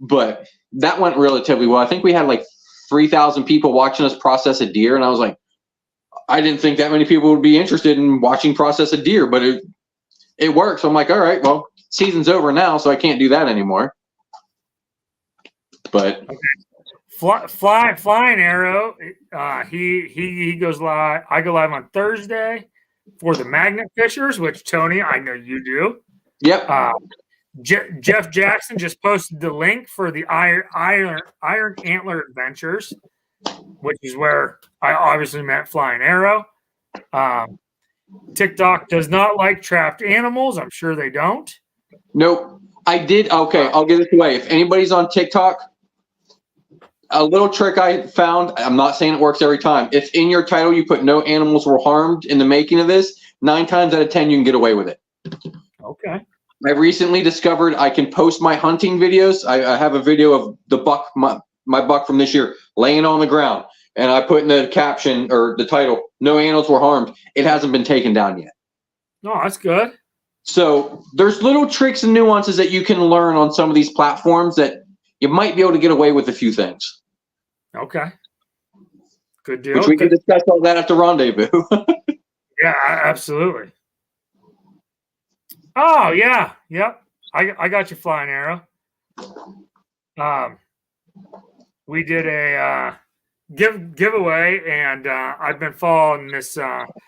but that went relatively well. I think we had like 3,000 people watching us process a deer, and I was like, I didn't think that many people would be interested in watching process a deer, but it works. So I'm like, all right, well, season's over now, so I can't do that anymore. But okay. Flying Arrow, he goes live. I go live on Thursday for the Magnet Fishers, which Tony, I know you do. Yep. Jeff Jackson just posted the link for the Iron Antler Adventures, which is where I obviously met Flying Arrow. TikTok does not like trapped animals. I'm sure they don't. Nope. I did. Okay, I'll get this away. If anybody's on TikTok, a little trick I found, I'm not saying it works every time. If in your title you put no animals were harmed in the making of this, 9 times out of 10 you can get away with it. Okay. I recently discovered I can post my hunting videos. I have a video of the buck, my buck from this year, laying on the ground. And I put in the caption or the title, no animals were harmed. It hasn't been taken down yet. No, that's good. So there's little tricks and nuances that you can learn on some of these platforms that you might be able to get away with a few things. Okay. Good deal. Which we can discuss all that at the rendezvous. Yeah, absolutely. Oh, yeah. Yep. I got you, Flying Arrow. We did a giveaway, and I've been following this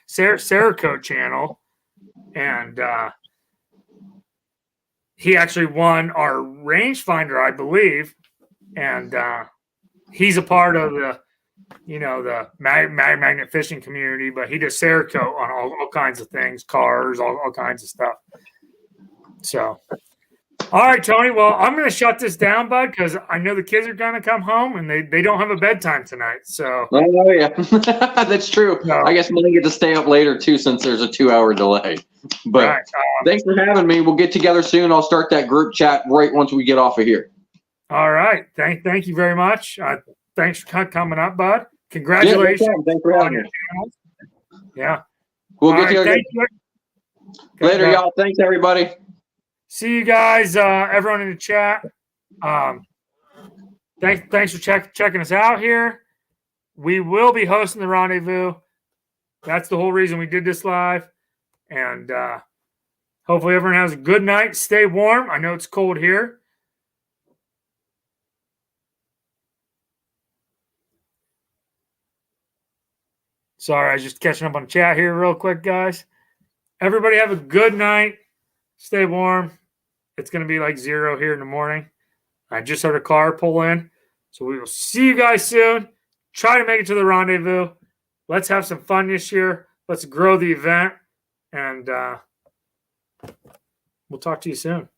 Cerakote channel, and he actually won our rangefinder, I believe, and he's a part of the, the magnet fishing community, but he does Cerakote on all kinds of things, cars, all kinds of stuff. So, all right, Tony. Well, I'm going to shut this down, bud, because I know the kids are going to come home and they don't have a bedtime tonight. So, oh yeah, that's true. No. I guess I'm going to get to stay up later too, since there's a 2-hour delay. But right. Thanks for having me. We'll get together soon. I'll start that group chat right once we get off of here. All right. Thank you very much. thanks for coming up, bud. Congratulations. Yeah, no problem. Thanks for having me. Yeah. We'll All get right, to you thank you. later, Okay, y'all. Thanks, everybody. see you guys, everyone in the chat. Thanks for checking us out here. We will be hosting the rendezvous. That's the whole reason we did this live. And hopefully everyone has a good night. Stay warm. I know it's cold here. Sorry, I was just catching up on chat here real quick, guys. Everybody have a good night. Stay warm. It's going to be like 0 here in the morning. I just heard a car pull in. So we will see you guys soon. Try to make it to the rendezvous. Let's have some fun this year. Let's grow the event. And we'll talk to you soon.